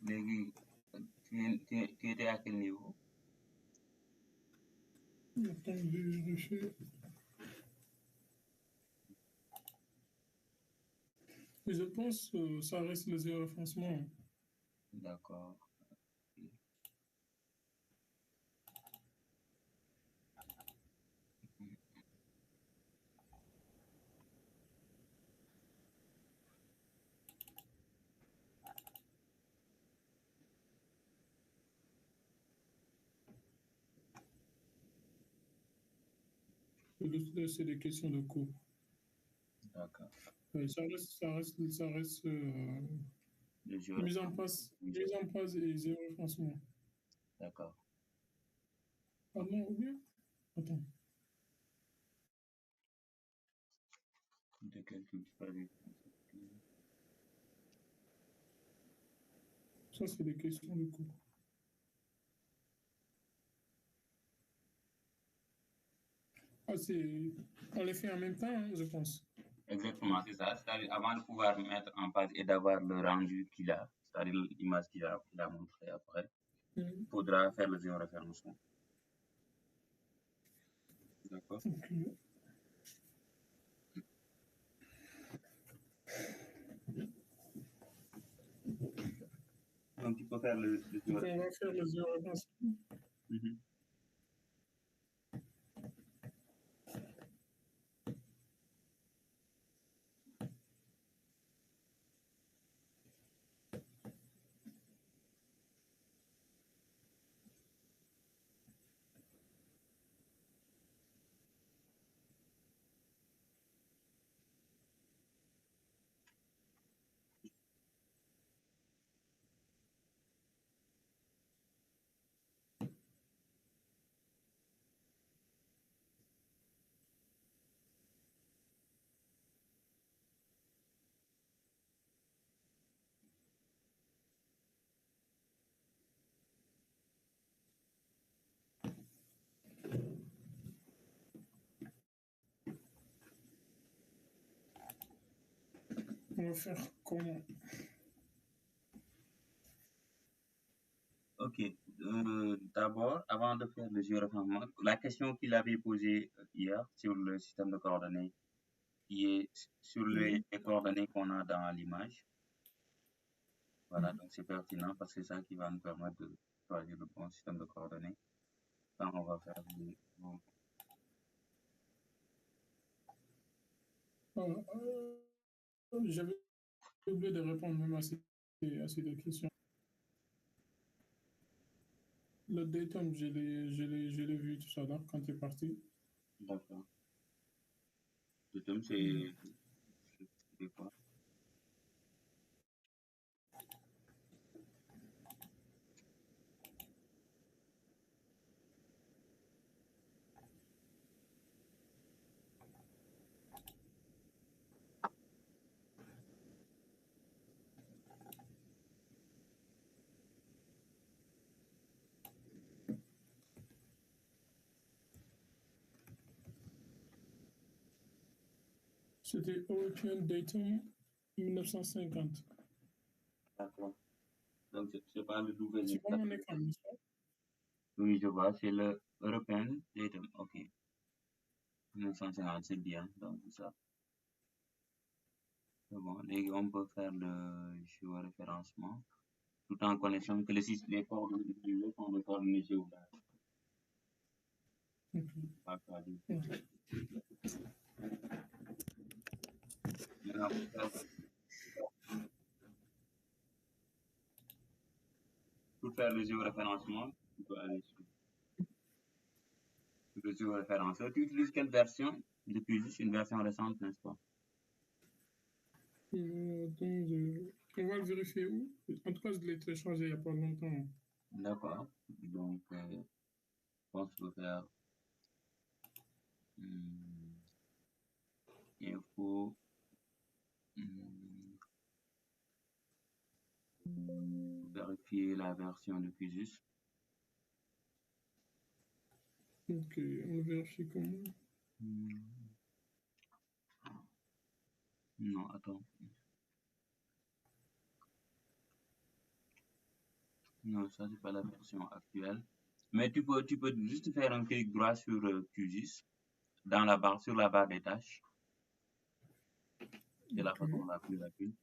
léegi tu étais à quel niveau? Attends, je vais vérifier. Mais je pense que ça reste le zéro référencement. D'accord. C'est des questions de cours. D'accord. Ça reste Le jeu. mise en place et zéro référencement. D'accord. Ah non, ou bien? Attends. De calcul disparu. Ça, c'est des questions de cours. Ah, c'est... On les fait en même temps, hein, je pense. Exactement, c'est ça. C'est-à-dire, avant de pouvoir mettre en page et d'avoir le rendu qu'il a, c'est-à-dire l'image qu'il a montré après, il faudra faire le géoréférencement. D'accord. Ok. Donc, il faut faire le Donc, on va faire le zéro référencement. On va faire comment? Ok. D'abord, avant de faire le géoréférencement, la question qu'il avait posée hier sur le système de coordonnées, qui est sur les coordonnées qu'on a dans l'image. Voilà, donc c'est pertinent parce que c'est ça qui va nous permettre de choisir le bon système de coordonnées quand on va faire les... J'avais oublié de répondre même à ces deux questions. Le datum, je l'ai vu tout à l'heure quand tu es parti. D'accord. Le thème, c'est quoi? C'était European Datum 1950. D'accord. Donc, c'est pas le nouvel C'est pas mon écran, n'est-ce pas? Oui, je vois, c'est le European Datum. Ok. 1950, c'est bien, donc ça. C'est bon. Et on peut faire le géoréférencement tout en connaissant que les coordonnées utilisées sont des coordonnées géographiques. Pas pour faire le géoréférencement, tu peux aller sur le géoréférenceur. Tu utilises quelle version? Depuis juste une version récente, n'est-ce pas? On va le vérifier où? En tout cas, je l'ai téléchargé il n'y a pas longtemps. D'accord. Donc, je pense que faire info vérifier la version de QGIS. Ok, on vérifie comment? Non, attends. Non, ça, c'est pas la version actuelle. Mais tu peux juste faire un clic droit sur QGIS dans la barre, sur la barre des tâches. C'est la façon la plus rapide.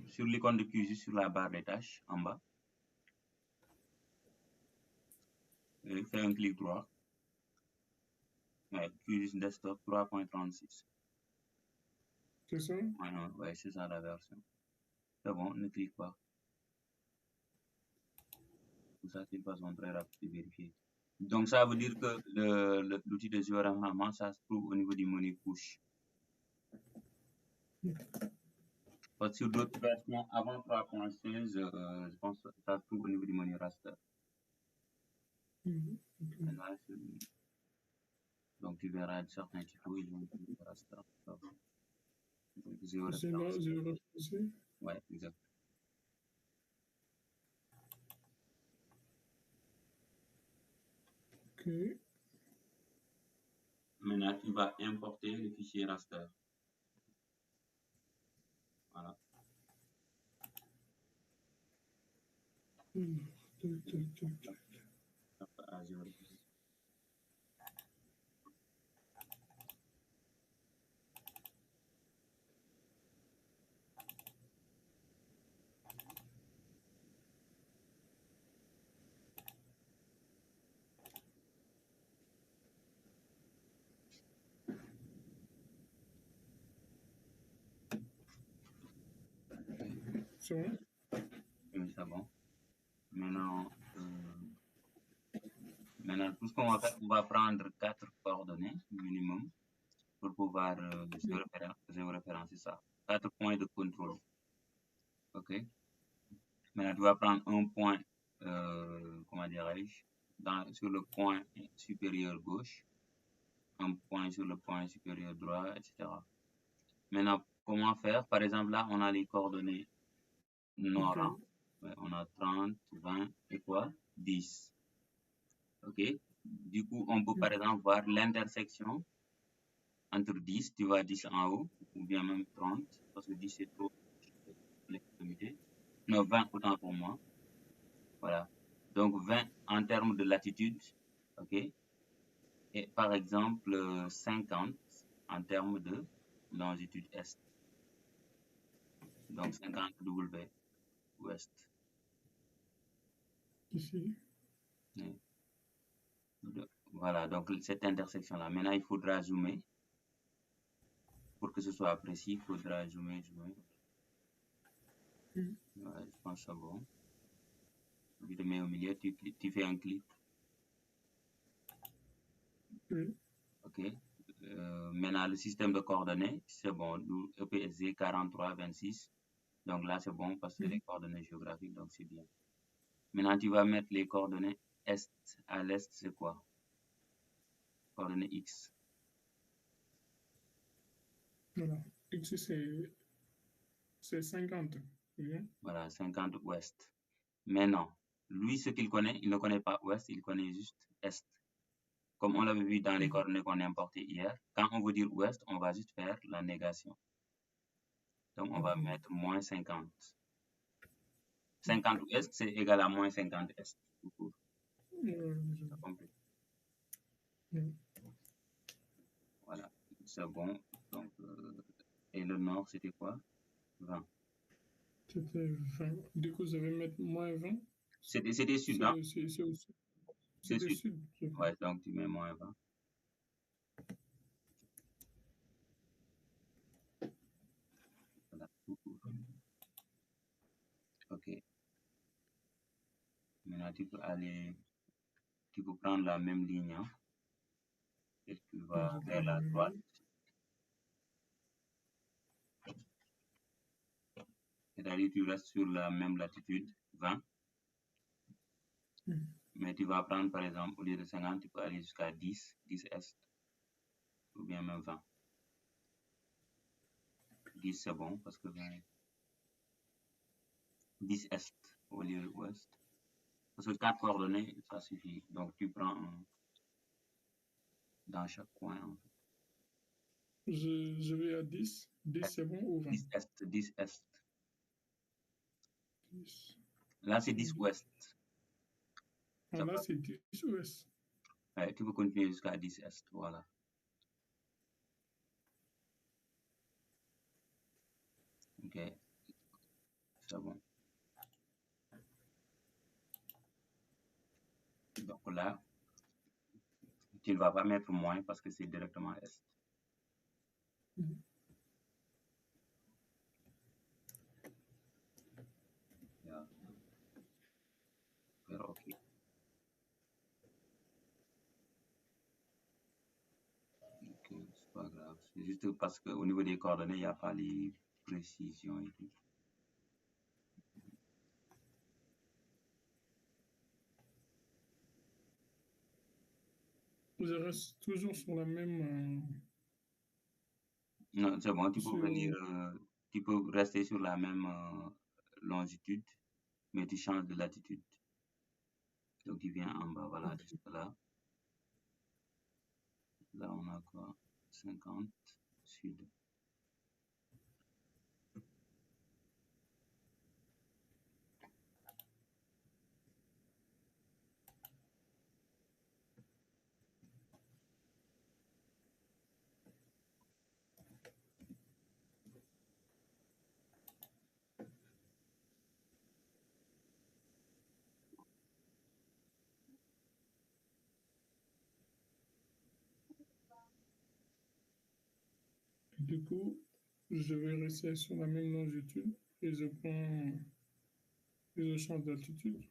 Sur l'icône de QGIS sur la barre des tâches en bas. Et fais un clic droit. Ouais, QGIS Desktop 3.36. C'est ça? Ouais, c'est ça la version. C'est bon, ne clique pas. Tout ça, c'est une façon très rapide de vérifier. Donc, ça veut dire que l'outil de géoraphement, ça se trouve au niveau du menu push. Parce que sur d'autres versions, avant 3.16, je pense que ça se trouve au niveau du menu raster. Donc, tu verras certains tutos, ils vont utiliser raster. Donc, C'est là, géoréférencé. Ouais, exact. Ok. Maintenant, tu vas importer le fichier raster. Voilà. C'est bon? Oui, c'est bon. Maintenant, tout ce qu'on va faire, on va prendre 4 coordonnées minimum pour pouvoir géoréférencer ça. 4 points de contrôle. OK? Maintenant, tu vas prendre un point, comment dirais-je, sur le point supérieur gauche, un point sur le point supérieur droit, etc. Maintenant, comment faire? Par exemple, là, on a les coordonnées nord. Okay. Ouais, on a 30, 20 et quoi? 10. OK? Du coup, on peut par exemple voir l'intersection entre 10, tu vois 10 en haut, ou bien même 30, parce que 10 c'est trop l'extrémité. Non, 20 autant pour moi. Voilà. Donc 20 en termes de latitude, OK? Et par exemple 50 en termes de longitude est. Donc 50 W ouest. Ici. Oui. Voilà, donc cette intersection-là. Maintenant, il faudra zoomer. Pour que ce soit précis, il faudra zoomer. Ouais, je pense que c'est bon. Tu te mets au milieu, tu fais un clic. Oui. OK. Maintenant, le système de coordonnées, c'est bon. EPSG 4326. Donc là, c'est bon parce que c'est les coordonnées géographiques, donc c'est bien. Maintenant, tu vas mettre les coordonnées est. À l'est, c'est quoi? Coordonnées X. Voilà. Ici, c'est 50. Bien. Voilà, 50 ouest. Maintenant, lui, ce qu'il connaît, il ne connaît pas ouest, il connaît juste est. Comme on l'avait vu dans les coordonnées qu'on a importées hier, quand on veut dire ouest, on va juste faire la négation. Donc, on va mettre moins 50. 50 ouest, c'est égal à moins 50 est. Voilà, c'est bon. Donc, et le nord, c'était quoi? 20. C'était 20. Du coup, je vais mettre moins 20. C'était sud, non? C'est au sud. C'est C'est sud. sud. Ouais, donc tu mets moins 20. Voilà, tout court. OK. Maintenant, tu peux prendre la même ligne, hein, et tu vas vers la droite. C'est-à-dire tu restes sur la même latitude, 20. Mais tu vas prendre, par exemple, au lieu de 50, tu peux aller jusqu'à 10 est, ou bien même 20. 10, c'est bon, parce que 20, 10 est au lieu de ouest. Parce que 4 coordonnées, ça suffit. Donc, tu prends dans chaque coin, en fait. Je vais à 10. 10, c'est bon ou 20? 10 est, 10 est. 10. Là, c'est 10 ouest. Ah, Ça là, va. c'est 10 ouest. Ouais, tu peux continuer jusqu'à 10 est. Voilà. Ok, c'est bon. Donc là, tu ne vas pas mettre moins parce que c'est directement est. Mhm. Yeah. Faire OK. Ok, c'est pas grave. C'est juste parce qu'au niveau des coordonnées, il n'y a pas les précisions et tout. Je reste toujours sur la même. Non, c'est bon, tu peux Sur... venir, tu peux rester sur la même longitude, mais tu changes de latitude. Donc tu viens en bas, voilà, jusque là. Là, on a quoi? 50 sud. Du coup, je vais rester sur la même longitude et je prends. Et je change d'altitude.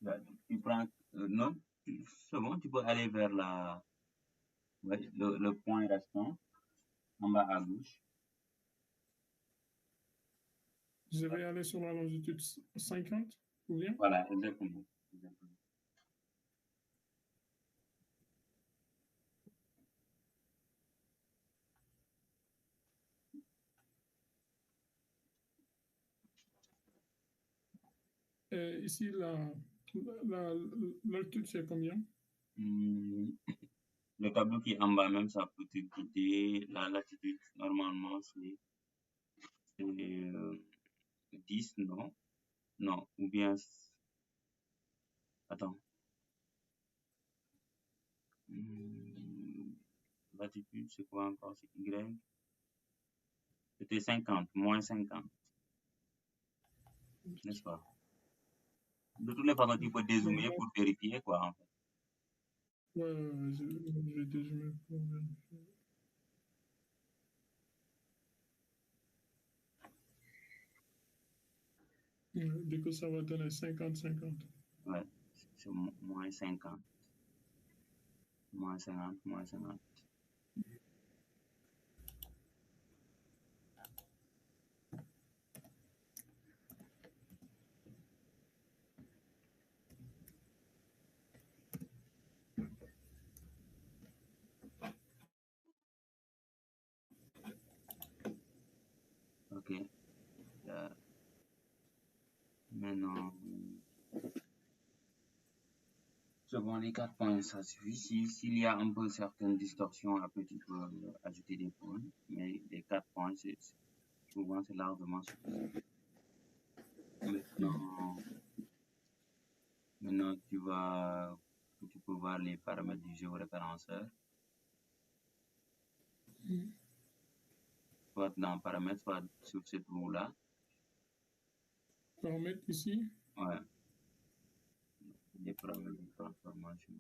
Là, tu prends, non, c'est bon, tu peux aller vers la, ouais, le point restant, en bas à gauche. Je vais aller sur la longitude 50, ou bien? Voilà, exactement. Exactement. Et ici, l'altitude, c'est combien? Hmm, le tableau qui est en bas même, ça peut te guider. La latitude, normalement, c'est 10, non? Non, ou bien, attends. Hmm, latitude, c'est quoi encore? C'est Y. C'était 50, moins 50, n'est-ce pas? De toutes les façons, tu peux Donc dézoomer là, pour vérifier, quoi, en fait. ouais, je vais déjeuner pour vérifier. Ouais, du coup, ça va donner 50-50. Ouais, c'est moins 50, moins 50, moins 50. Ok. Maintenant, selon les 4 points, ça suffit. S'il y a un peu certaines distorsions, après tu peux ajouter des points. Mais les 4 points, souvent c'est largement suffisant. Maintenant, maintenant tu peux voir les paramètres du géoréférenceur. Soit dans paramètres, soit sur cette roue-là. Paramètres ici. Ouais. Les paramètres de transformation.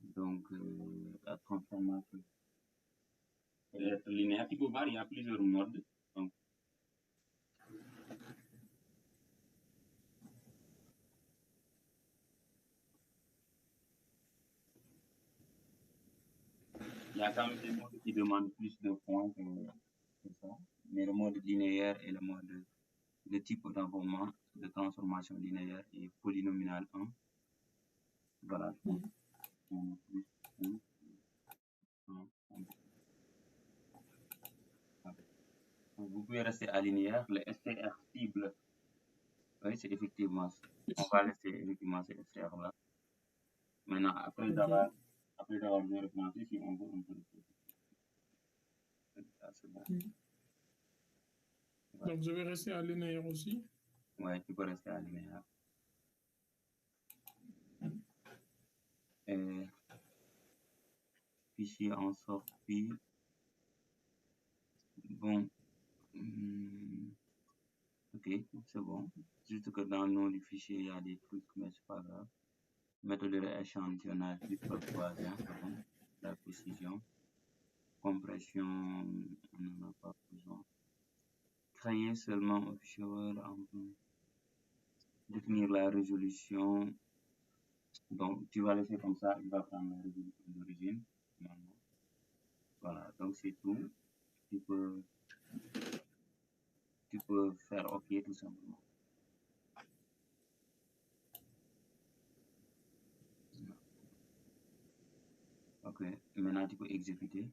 Donc, la transformation peut être linéaire. Tu peux voir, il y a plusieurs modes. Donc, il y a quand même des modes qui demandent plus de points que ça. Mais le mode linéaire et le type de transformation linéaire est polynomial 1. Voilà. On a plus un, donc, vous pouvez rester à linéaire. Le STR cible, oui, c'est effectivement, on Ici. va laisser effectivement ce STR là. Maintenant, après Ok. avoir bien replanté, si on veut, on peut le faire. Ça, c'est bon. Ouais. Donc, je vais rester à linéaire aussi. Ouais, tu peux rester à linéaire. Et fichier en sortie. Bon. Ok, c'est bon. Juste que dans le nom du fichier, il y a des trucs, mais c'est pas grave. Méthode d'échantillonnage, bifurque voisin, c'est bon. La précision. Compression, on n'en a pas besoin. Créer seulement un fichier Word, définir la résolution. Donc, tu vas laisser comme ça, il va prendre la résolution d'origine. Voilà, donc c'est tout. Tu peux faire OK tout simplement. OK, maintenant tu peux exécuter.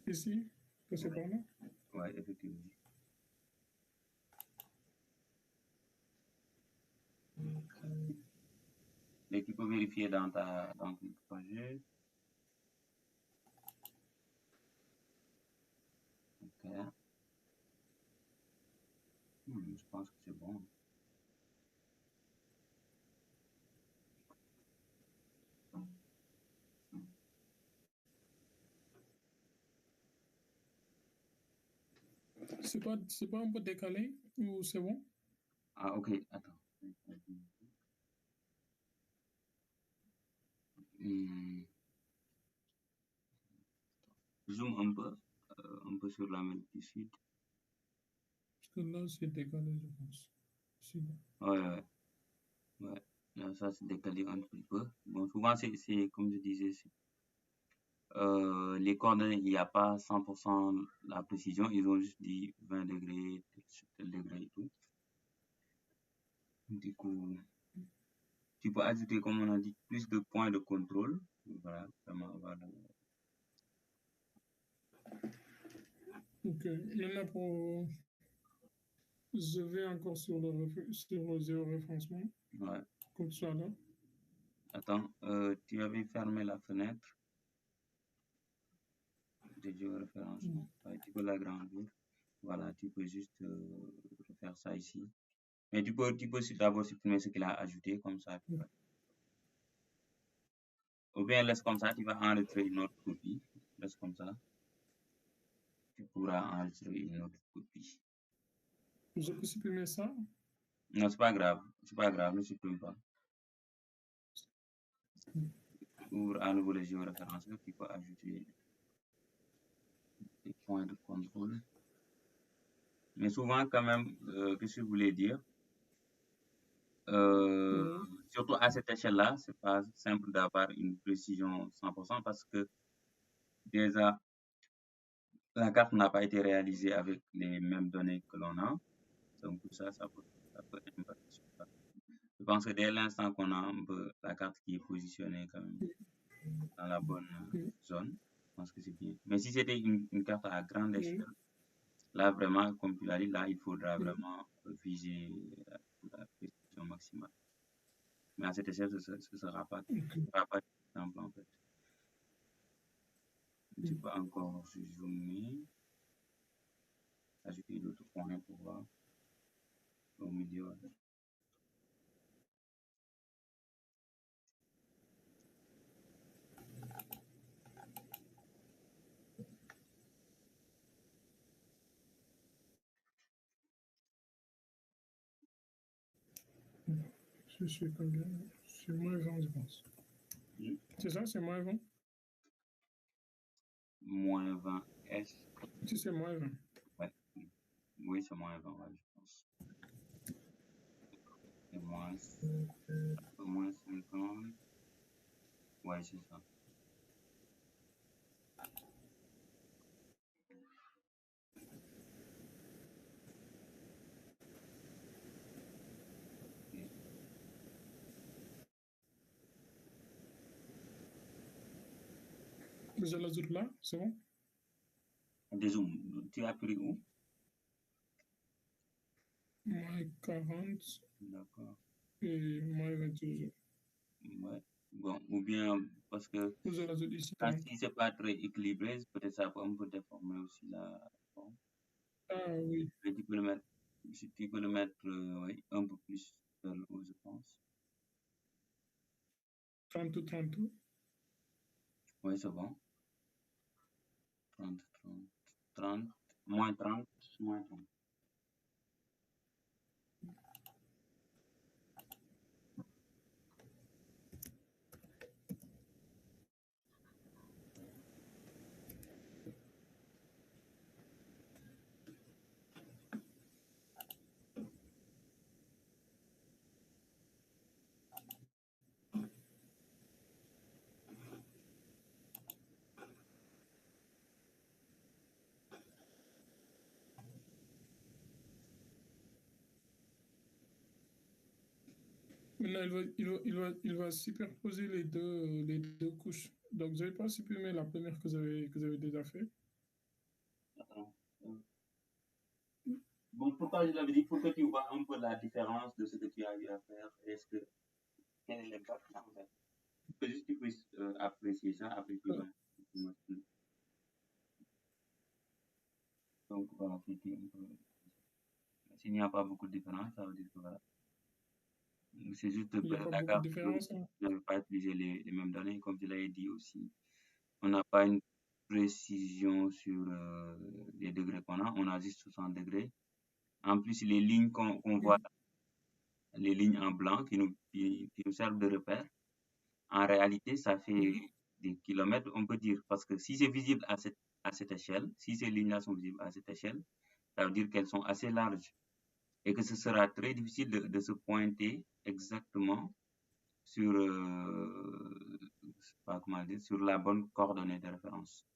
Ici, que c'est par là. Ouais, effectivement. Et tu peux vérifier dans ton projet. OK. Je pense que c'est bon. C'est pas un peu décalé ou c'est bon? Ah, OK, attends. Zoom un peu sur la même du site. Parce que là, c'est décalé, je pense. Ici, là. Ouais. Là, ça c'est décalé un petit peu. Bon, souvent, c'est comme je disais, les coordonnées, il n'y a pas 100% la précision. Ils ont juste dit 20 degrés, tel degré et tout. Du coup, tu peux ajouter, comme on a dit, plus de points de contrôle. Voilà, vraiment, voilà. Ok, maintenant je vais encore sur le géoréférencement, Ouais. comme ça là. Attends, tu avais fermé la fenêtre de géoréférencement. Ouais, tu peux l'agrandir. Voilà, tu peux juste refaire ça ici. Mais tu peux d'abord supprimer ce qu'il a ajouté, comme ça. Ou bien laisse comme ça, tu vas enregistrer une autre copie. Laisse comme ça. Tu pourras enregistrer une autre copie. Je peux supprimer ça? Non, c'est pas grave. C'est pas grave, ne supprime pas. Ouvre à nouveau les géoréférenceurs, tu peux ajouter des points de contrôle. Mais souvent, quand même, qu'est-ce que je voulais dire? Surtout à cette échelle-là, c'est pas simple d'avoir une précision 100% parce que déjà, la carte n'a pas été réalisée avec les mêmes données que l'on a. Donc, tout ça, ça peut impacter sur ça. Je pense que dès l'instant qu'on a un peu la carte qui est positionnée quand même dans la bonne zone, je pense que c'est bien. Mais si c'était une carte à grande échelle, là vraiment, comme tu l'as dit, là, il faudra vraiment viser la précision maximale. Mais à cette échelle, ce ne sera pas simple en fait. Tu peux encore zoomer, ajouter d'autres points pour voir au milieu. Je suis combien? C'est moins 20, je pense. C'est ça, c'est moins 20? Moins 20 S. Si c'est moins 20. Ouais. Oui, c'est moins 20, ouais, je pense. Et moins 50. Ouais, c'est ça. Okay. Je l'ajoute là, c'est bon? Dézoom, tu as pris où? Moins 40 D'accord. et moins 22. Ouais. Bon, ou bien parce que aux alentours d'ici quand 30. si c'est pas très équilibré, peut-être ça peut un peu déformer aussi la forme. Ah oui, Mais tu peux le mettre, si tu peux le mettre oui, un peu plus vers le haut, je pense. 30 ou 32. Oui, c'est bon. 30, 30, 30, moins 30, moins 30. Maintenant, il va superposer les deux couches. Donc, vous n'avez pas supprimé la première que vous avez déjà fait. Attends. Bon, pourquoi je l'avais dit? Pour que tu vois un peu la différence de ce que tu as eu à faire. Est-ce que, quel est l'impact en fait? Que juste tu puisses apprécier ça, après tu vas. Donc voilà, c'était un peu. S'il n'y a pas beaucoup de différence, ça veut dire que voilà. C'est juste Il n'y a que pas la beaucoup de carte différence, hein. n'avait pas utilisé les mêmes données, comme je l'avais dit aussi. On n'a pas une précision sur les degrés qu'on a, on a juste 60 degrés. En plus, les lignes qu'on voit, les lignes en blanc qui nous servent de repère, en réalité, ça fait Mhm. des kilomètres, on peut dire, parce que si c'est visible à cette échelle, si ces lignes-là sont visibles à cette échelle, ça veut dire qu'elles sont assez larges et que ce sera très difficile de se pointer exactement sur, je sais pas comment dire, sur la bonne coordonnée de référence.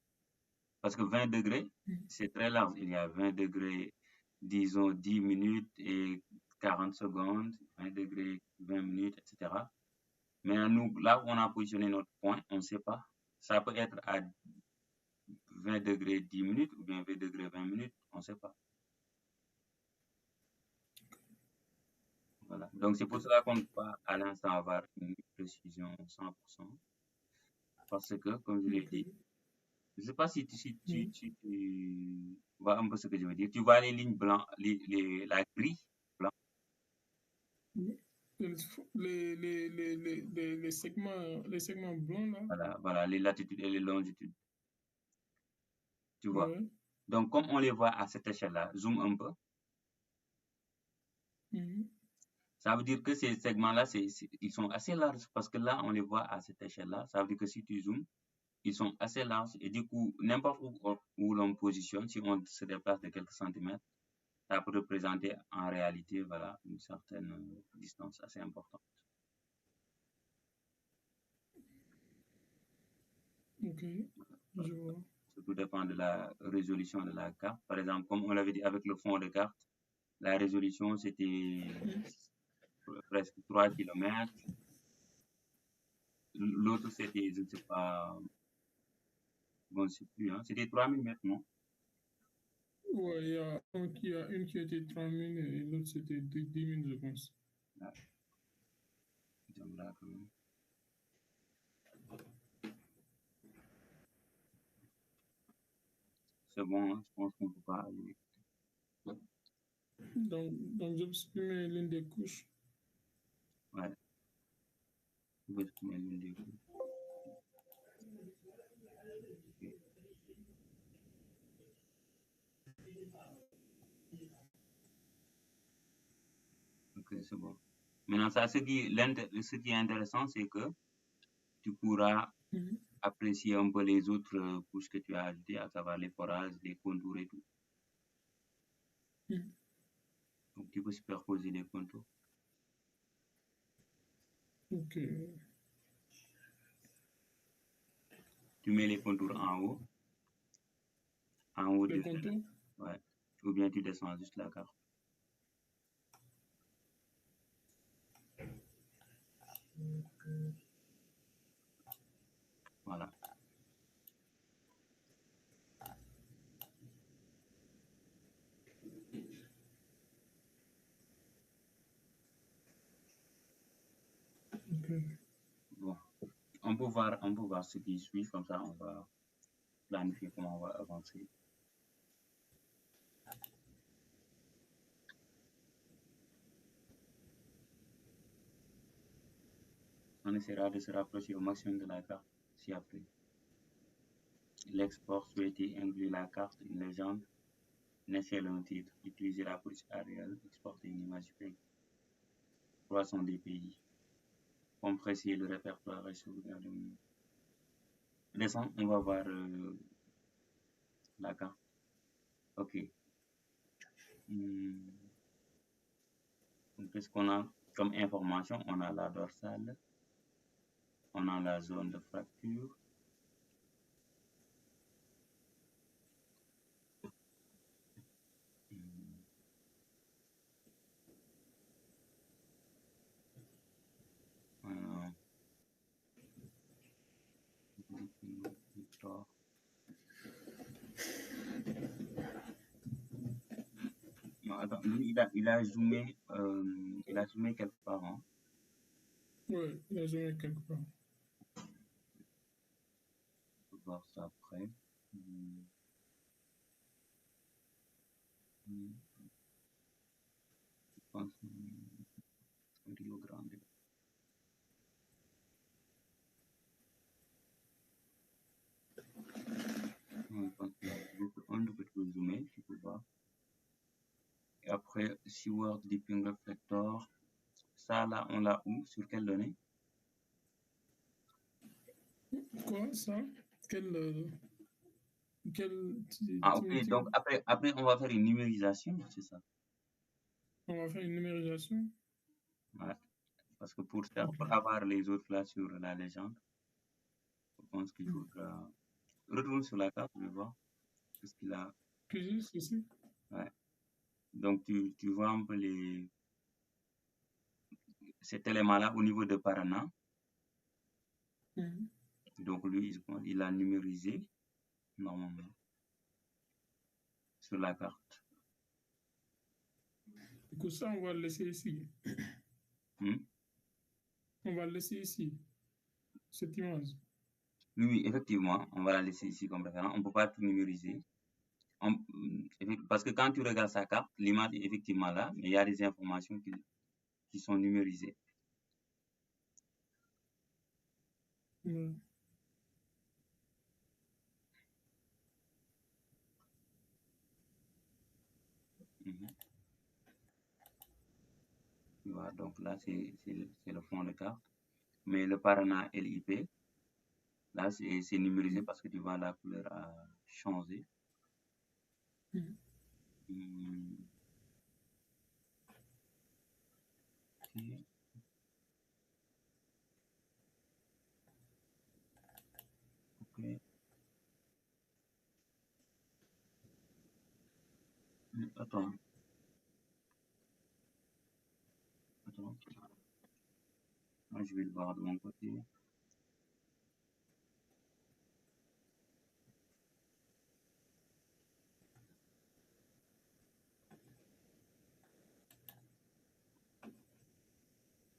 Parce que 20 degrés, Mhm. c'est très large. Il y a 20 degrés, disons 10 minutes et 40 secondes, 20 degrés, 20 minutes, etc. Mais nous, là où on a positionné notre point, on ne sait pas. Ça peut être à 20 degrés 10 minutes ou bien 20 degrés 20 minutes, on ne sait pas. Voilà. Donc c'est pour cela qu'on ne peut pas à l'instant avoir une précision 100%. Parce que, comme je l'ai dit, Ok. je ne sais pas si Mhm. tu vois un peu ce que je veux dire. Tu vois les lignes blanches, la grille blanche. Mhm. Les segments blancs, là. Voilà, voilà, les latitudes et les longitudes. Tu vois. Ouais. Donc, comme on les voit à cette échelle-là, zoom un peu. Mhm. Ça veut dire que ces segments-là, ils sont assez larges parce que là, on les voit à cette échelle-là. Ça veut dire que si tu zoomes, ils sont assez larges et du coup, n'importe où l'on positionne, si on se déplace de quelques centimètres, ça peut représenter en réalité, voilà, une certaine distance assez importante. Ok. Je vois. Tout dépend de la résolution de la carte. Par exemple, comme on l'avait dit avec le fond de carte, la résolution, c'était Mhm. presque 3 kilomètres. L'autre, c'était, je ne sais pas, bon, je ne sais plus, hein, c'était 3000 mètres, non? Ouais, il y a une qui était 30 000 et l'autre c'était 10 000, je pense. Là, disons là, quand même. C'est bon, hein, je pense qu'on peut pas aller. Donc j'ai supprimé l'une des couches. Ouais, on peut exprimer l'une des couches. Ok, ok, c'est bon. Maintenant, ça, ce qui est intéressant, c'est que tu pourras Mhm. apprécier un peu les autres couches que tu as ajoutées, à savoir les forages, les contours et tout. Mhm. Donc, tu peux superposer les contours. Ok. Tu mets les contours en haut Les de contours? ouais. Ou bien tu descends juste la carte. Voilà. Ok. Bon. on peut voir ce qui suit, comme ça on va planifier comment on va avancer. On essaiera de se rapprocher au maximum de la carte ci-après. L'export souhaité inclut la carte, une légende, une échelle, un titre. Utiliser la police aérienne, exporter une image fake. Croissant des pays. Compresser le répertoire et sauvegarder. Descends, on va voir la carte. Ok. Donc, qu'est-ce qu'on a comme information? On a la dorsale, on a la zone de fracture, non, attends, lui, il a zoomé quelque part. Hein. Ouais, il a zoomé quelque part. On peut voir ça après. Je pense Rio Grande. Je pense un tout petit peu zoomé, tu peux voir. Et après, Seward Deeping Reflector, ça là, on l'a où? Sur quelle donnée? Quoi, ça? Ah, ok, donc après, on va faire une numérisation, c'est ça? On va faire une numérisation? Ouais, parce que pour avoir les autres là sur la légende, je pense qu'il faudra... Retourne sur la carte, je vais voir. Qu'est-ce qu'il a? C'est ici. Ouais. Donc, tu vois un peu cet élément-là au niveau de Paraná. Donc, lui, il a numérisé, normalement, sur la carte. Du coup, ça, on va le laisser ici. On va le laisser ici, cette image. Oui, effectivement, on va la laisser ici comme référence. On ne peut pas tout numériser. Parce que quand tu regardes sa carte, l'image est effectivement là, mais il y a des informations qui sont numérisées. Voilà, donc là, c'est le fond de carte. Mais le Paraná LIP, là, c'est numérisé parce que tu vois la couleur a changé. Okay. Ok. Attends. Moi, je vais le voir de mon côté.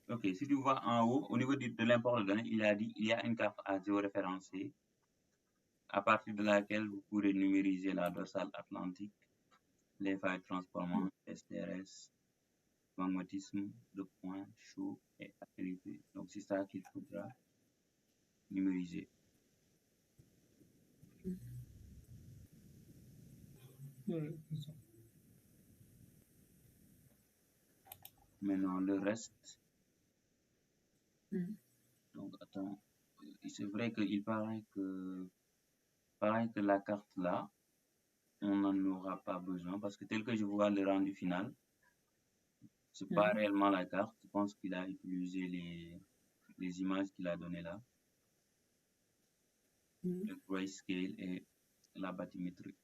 Ok, si tu vois en haut, au niveau de l'import de données, il a dit il y a une carte à géoréférencée à partir de laquelle vous pourrez numériser la dorsale atlantique, les failles transformantes, STRS, magmatisme, de points, chaud et activité. Donc, c'est ça qu'il faudra numériser. Maintenant, le reste. Donc, attends. C'est vrai qu'il paraît que la carte là, on n'en aura pas besoin parce que tel que je vois le rendu final, c'est pas réellement la carte. Je pense qu'il a utilisé les images qu'il a données là. Le grayscale et la bathymétrie.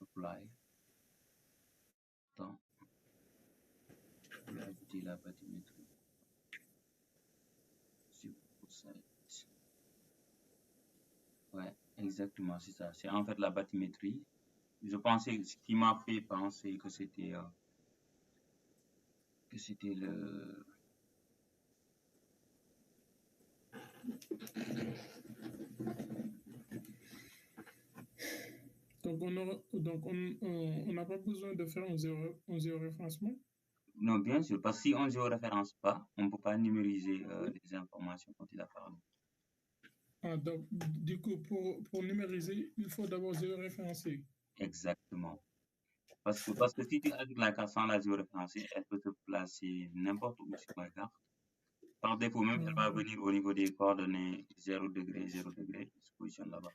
Apply. Attends. Je vais ajouter la bathymétrie. Ouais, exactement, c'est ça. C'est en fait la bathymétrie. Je pensais, ce qui m'a fait penser que c'était le Donc on n'a pas besoin de faire un géoréférencement. Non, bien sûr, parce que si on ne géoréférence pas, on ne peut pas numériser les informations dont il a parlé. Ah, donc, du coup, pour numériser, il faut d'abord géoréférencer. Exactement. Parce que si tu ajoutes la carte sans la géoréférencer, elle peut se placer n'importe où sur la carte. Par défaut, même elle va venir au niveau des coordonnées 0 degré, 0 degré, il se positionne là-bas.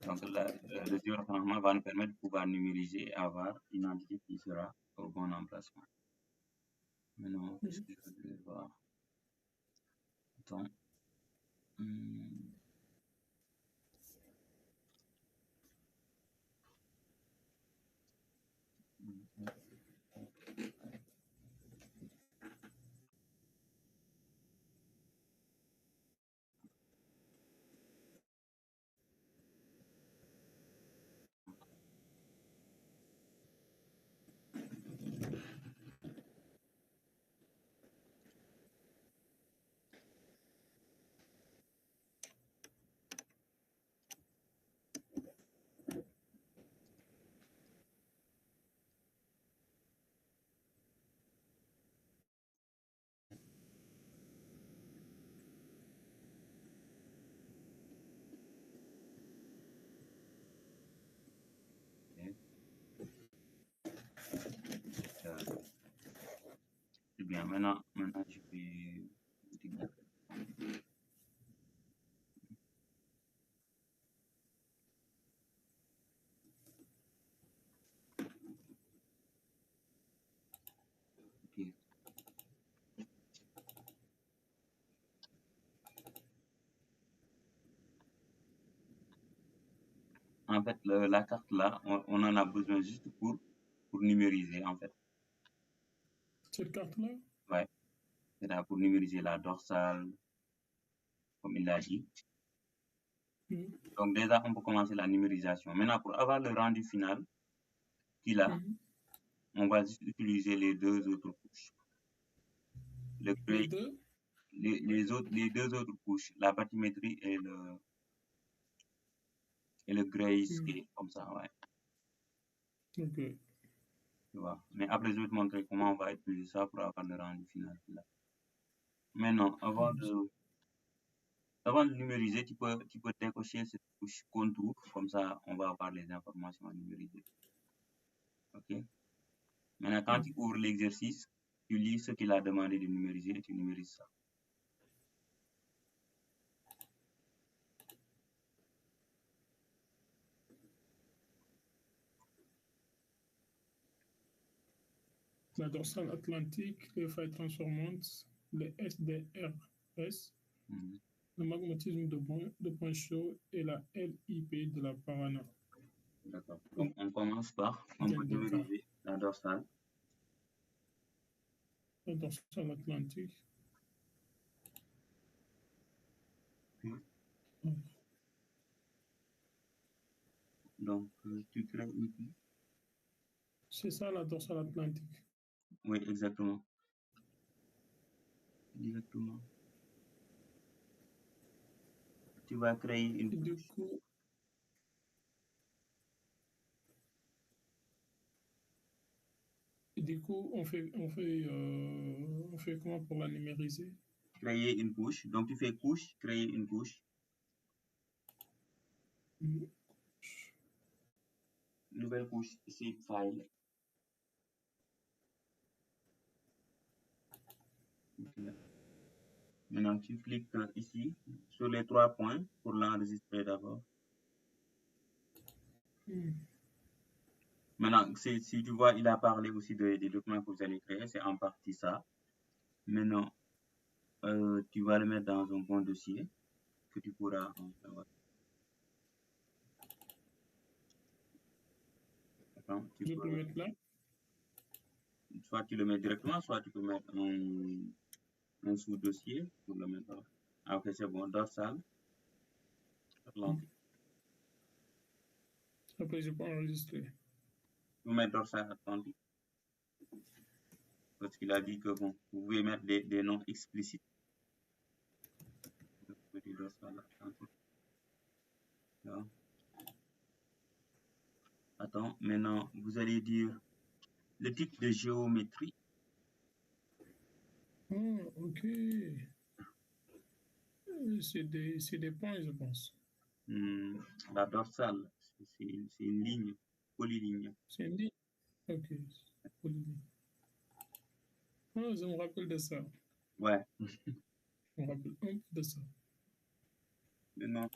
Donc le géoréférencement va nous permettre de pouvoir numériser et avoir une entité qui sera au bon emplacement. Maintenant, qu'est-ce que je voudrais voir? Attends. C'est bien. Maintenant, je vais dire. Ok. En fait, la carte là, on en a besoin juste pour numériser, en fait. Cette carte-là? Ouais. C'est là pour numériser la dorsale, comme il l'a dit. Donc déjà, on peut commencer la numérisation. Maintenant, pour avoir le rendu final qu'il a, on va juste utiliser les deux autres couches. Les deux autres couches, la bathymétrie et le grayscale, comme ça, ouais. Ok. Tu vois. Mais après, je vais te montrer comment on va utiliser ça pour avoir le rendu final qu'il a. Maintenant, avant de numériser, tu peux décocher cette couche contour, comme ça, on va avoir les informations à numériser. Ok. Maintenant, quand tu ouvres l'exercice, tu lis ce qu'il a demandé de numériser et tu numérises ça. La dorsale atlantique, les failles transformantes, les SDRS, le magmatisme de point chaud et la LIP de la Parana. D'accord. Donc, on commence par, on peut numériser la dorsale. La dorsale atlantique. Donc, tu crées une couche. C'est ça la dorsale atlantique. Oui, exactement. Exactement. Tu vas créer une couche. Du coup, on fait comment pour la numériser? Créer une couche. Donc, tu fais couche, créer une couche. Nouvelle couche, c'est file. Maintenant, tu cliques ici sur les 3 points pour l'enregistrer d'abord. Maintenant, si tu vois, il a parlé aussi des documents que vous allez créer, c'est en partie ça. Maintenant, tu vas le mettre dans un bon dossier que tu pourras avoir. Attends, je peux le mettre là? Soit tu le mets directement, soit tu peux mettre un sous-dossier pour le mettre là. Ah, ok, c'est bon, dorsale. Après, je peux enregistrer. Vous mettez dorsale atlantique. Parce qu'il a dit que bon, vous pouvez mettre des noms explicites. Dorsale atlantique. D'accord. Attends, maintenant, vous allez dire le type de géométrie. Ah, ok. C'est des points, je pense. La dorsale, c'est une ligne, polyligne. C'est une ligne. Ok. Polyligne. Ah, je me rappelle de ça. Ouais. Je me rappelle un peu de ça. Maintenant,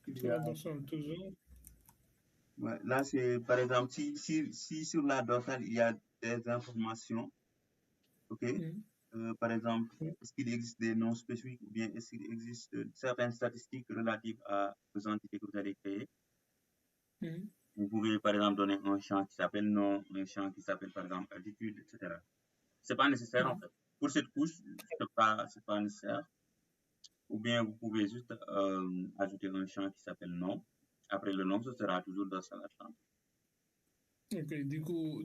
il y Sur la a, dorsale, toujours. ouais, là, c'est par exemple, si sur la dorsale, il y a des informations, ok? Par exemple, est-ce qu'il existe des noms spécifiques ou bien est-ce qu'il existe certaines statistiques relatives aux entités que vous allez créer? Vous pouvez, par exemple, donner un champ qui s'appelle nom, un champ qui s'appelle, par exemple, altitude, etc. C'est pas nécessaire, en fait. Pour cette couche, c'est pas nécessaire. Ou bien vous pouvez juste ajouter un champ qui s'appelle nom. Après le nom, ce sera toujours dorsal atlantique. Ok, du coup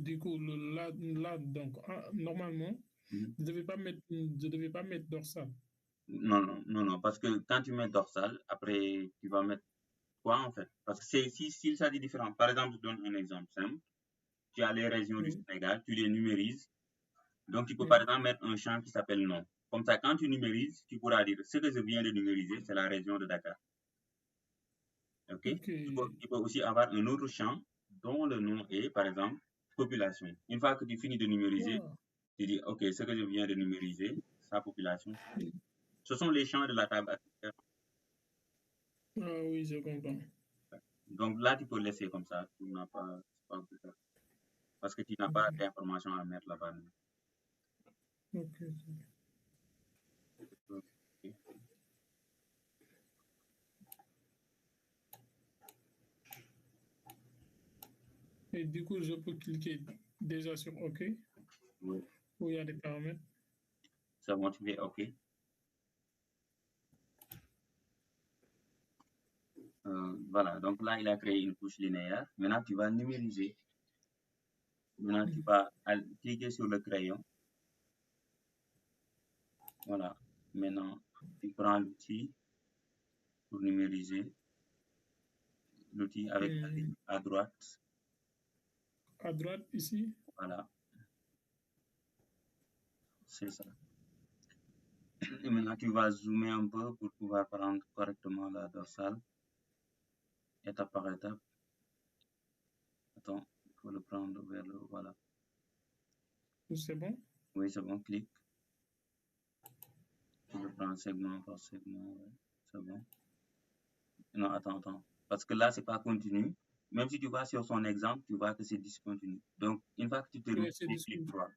là donc, normalement, je ne devais pas mettre dorsal. Non, parce que quand tu mets dorsal, après, tu vas mettre quoi, en fait? Parce que s'il s'agit différent. Par exemple, je donne un exemple simple. Tu as les régions du Sénégal, tu les numérises. Donc, tu peux par exemple mettre un champ qui s'appelle nom. Comme ça, quand tu numérises, tu pourras dire ce que je viens de numériser, c'est la région de Dakar. Ok? Tu peux aussi avoir un autre champ dont le nom est, par exemple, population. Une fois que tu finis de numériser, tu dis, OK, ce que je viens de numériser, sa population. Ce sont les champs de la table artificielle. Ah oui, je comprends. Donc là, tu peux laisser comme ça. Tu n'as pas, parce que tu n'as pas d'informations à mettre là-bas. Ok. Et du coup, je peux cliquer déjà sur OK. Oui. Où il y a des paramètres. C'est bon, tu fais OK. Voilà, donc là, il a créé une couche linéaire. Maintenant, tu vas numériser. Maintenant, tu vas cliquer sur le crayon. Voilà. Maintenant, tu prends l'outil pour numériser. L'outil avec la ligne à droite. À droite, ici. Voilà. C'est ça. Et maintenant, tu vas zoomer un peu pour pouvoir prendre correctement la dorsale. Étape par étape. Attends, il faut le prendre vers le... Voilà. C'est bon? Oui, c'est bon, clique. Tu le prends segment par segment. Ouais. C'est bon. Non, attends. Parce que là, c'est pas continu. Même si tu vas sur son exemple, tu vois que c'est discontinu. Donc, une fois que tu termines, tu fais clic droit.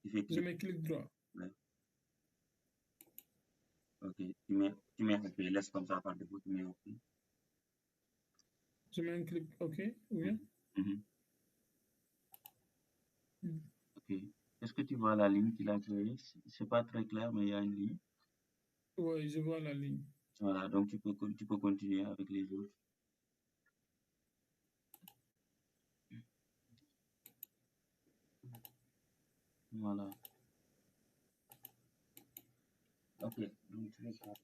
Je mets clic droit. Ouais. Ok, tu mets OK, laisse comme ça par défaut, tu mets OK. Je mets un clic OK, oui. Ok. Est-ce que tu vois la ligne qu'il a créée? C'est pas très clair, mais il y a une ligne. Oui, je vois la ligne. Voilà, donc tu peux continuer avec les autres. Voilà. Ok, donc tu fais ça.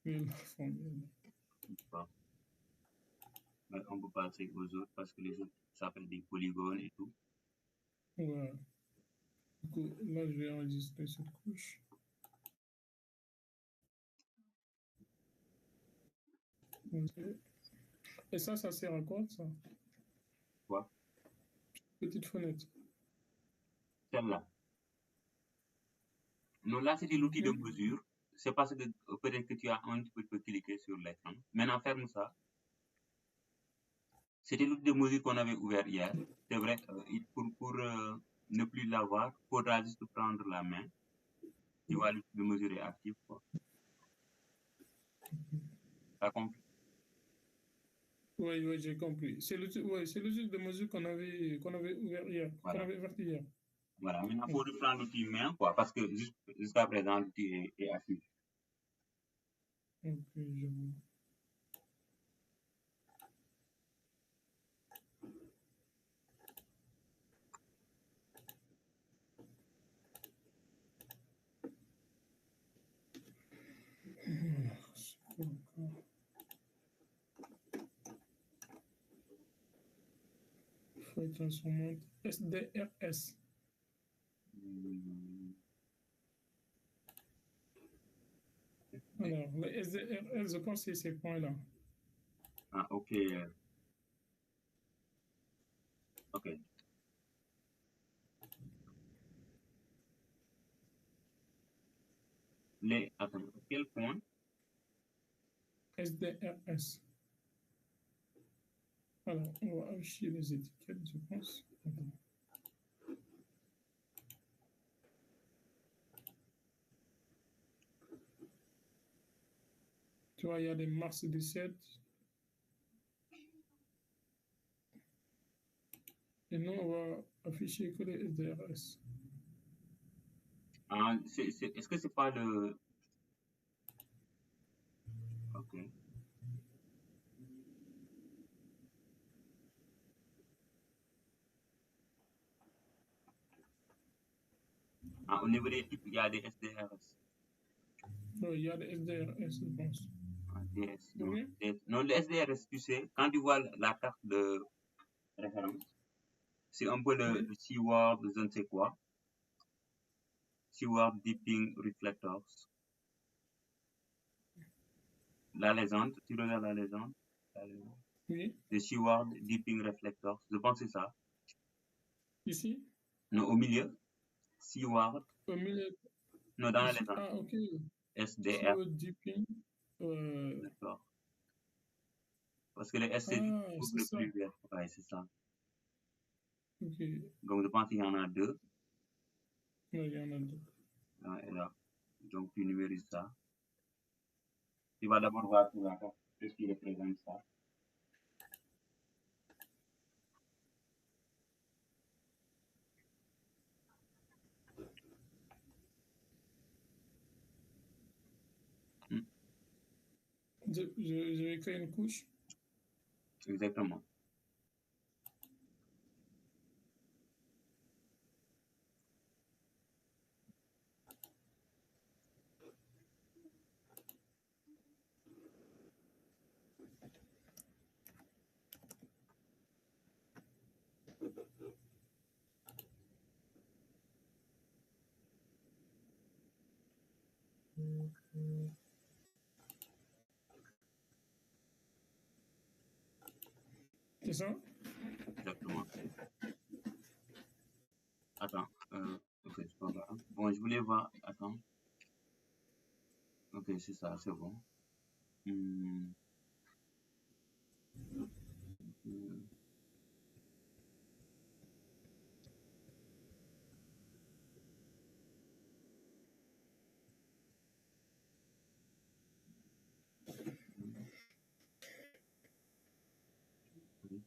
Oui, la formule. Pas. Mais on peut passer aux autres parce que les autres s'appellent des polygones et tout. Ouais. Du coup, là, je vais enregistrer cette couche. Okay. Et ça sert à quoi, ça? Quoi? Petite fenêtre. Celle-là. Non, là, c'était l'outil de mesure. C'est parce que peut-être que tu as un petit peu cliqué sur l'écran. Maintenant, ferme ça. C'était l'outil de mesure qu'on avait ouvert hier. C'est vrai, pour ne plus l'avoir, il faudra juste prendre la main. Tu vois, l'outil de mesure est actif. T'as compris? Oui, j'ai compris. C'est l'outil de mesure qu'on avait ouvert hier. Voilà. Qu'on avait ouvert hier. Voilà. Maintenant, il faut reprendre l'outil main, quoi, parce que jusqu'à présent, l'outil est actif. Ok, je vois. Feuille transformante SDRS. Alors, le SDRS, je pense que c'est ces points-là. Ah, ok. Ok. Attends, quel point? SDRS. Alors, on va afficher les étiquettes, je pense. Attends. Tu vois, il y a des mars 17. Et nous, on va afficher que les SDRS. Ah, est-ce que c'est pas le... Ok. Ah, au niveau des types, il y a des SDRS. Oui, il y a des SDRS, je pense. Ah, DS, non. Oui. Non, le SDRS, tu sais, quand tu vois la carte de référence, c'est un peu le Seaward, je ne sais quoi. Seaward Dipping Reflectors. La légende, tu regardes la légende? Oui. Le Seaward Dipping Reflectors, je pense que c'est ça. Ici? Non, au milieu. Seaward. Au milieu. Non, dans la Ici. légende. Ah, ok. SDR. Seaward Dipping. D'accord. Parce que le S, c'est Ah, c'est le ça. plus vert. Ouais, c'est ça. Ok. Donc, je pense qu'il y en a deux. Oui, il y en a deux. Et là. Donc, tu numérises ça. Tu vas d'abord voir tout la carte, ce qui représente ça. Je vais créer une couche. Exactement. C'est ça? Exactement. Attends. Ok, c'est pas grave. Bon, je voulais voir. Attends. Ok, c'est ça, c'est bon.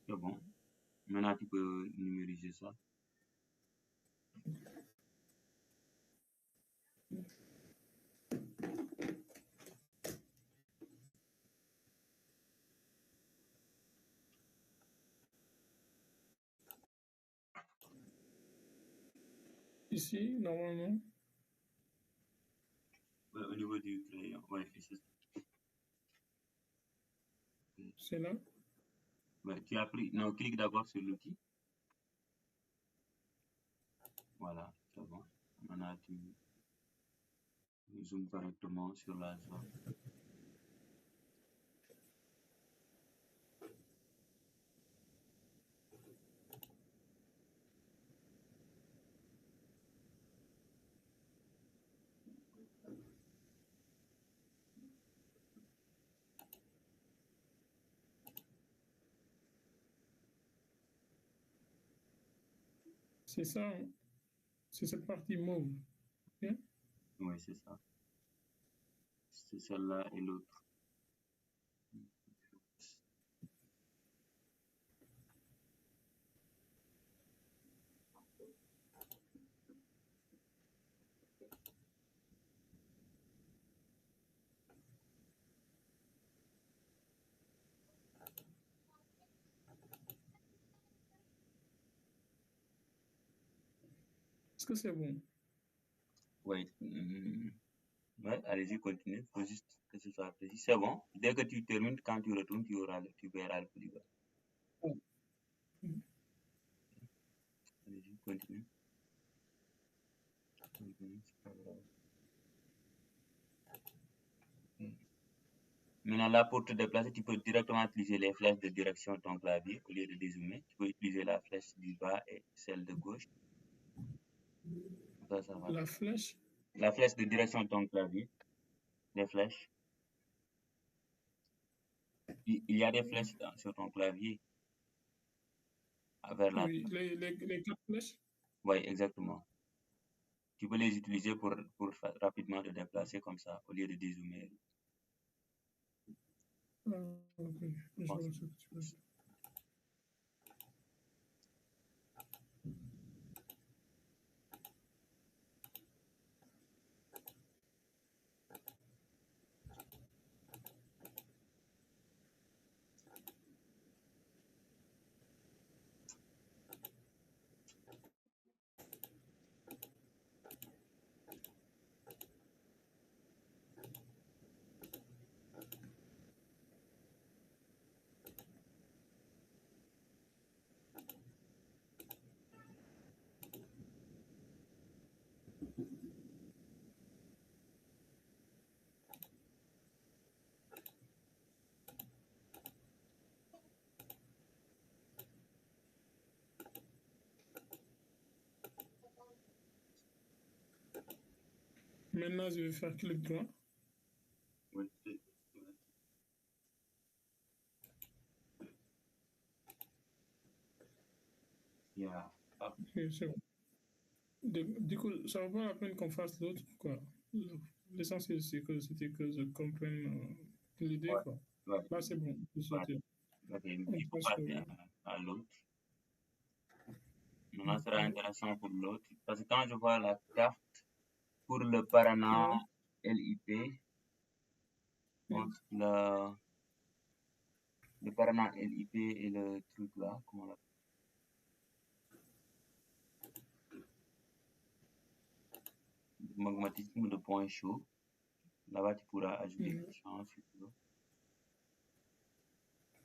C'est bon. Maintenant, tu peux numériser ça. Ici, normalement. Au niveau du crayon. Ouais, c'est ça. C'est là? Ouais, tu as pris. Non, clique d'abord sur l'outil. Voilà, c'est bon. Maintenant, tu zoomes correctement sur la zone. C'est ça, hein? C'est cette partie mauve. Bien? Oui, c'est ça. C'est celle-là et l'autre. Est-ce que c'est bon? Oui. Ouais, allez-y, continue. Il faut juste que ce soit précis. C'est bon. Dès que tu termines, quand tu retournes, tu verras le polygone. Oh. Allez-y, continue. C'est pas grave. Maintenant, là, pour te déplacer, tu peux directement utiliser les flèches de direction de ton clavier au lieu de dézoomer. Tu peux utiliser la flèche du bas et celle de gauche. Ça va. La flèche? La flèche de direction de ton clavier. Les flèches. Il y a des flèches sur ton clavier. Vers Oui, les 4 flèches? Oui, exactement. Tu peux les utiliser pour rapidement te déplacer comme ça, au lieu de dézoomer. Ah, ok, je vois ce que tu veux dire. Maintenant, je vais faire clic droit. Oui. Yeah. Ok, c'est bon. Du coup, ça ne vaut pas la peine qu'on fasse l'autre, quoi. L'essentiel, c'était que je comprenne l'idée, Ouais. quoi. Ouais. Là, c'est bon, je Ouais. sauter. Ok, On il faut passe passer à l'autre. Maintenant, ce sera intéressant pour l'autre. Parce que quand je vois la carte pour le Paraná LIP, entre le Paraná LIP et le truc là, comment on l'appelle? Magmatisme de point chaud. Là-bas, tu pourras ajouter des champs si tu veux.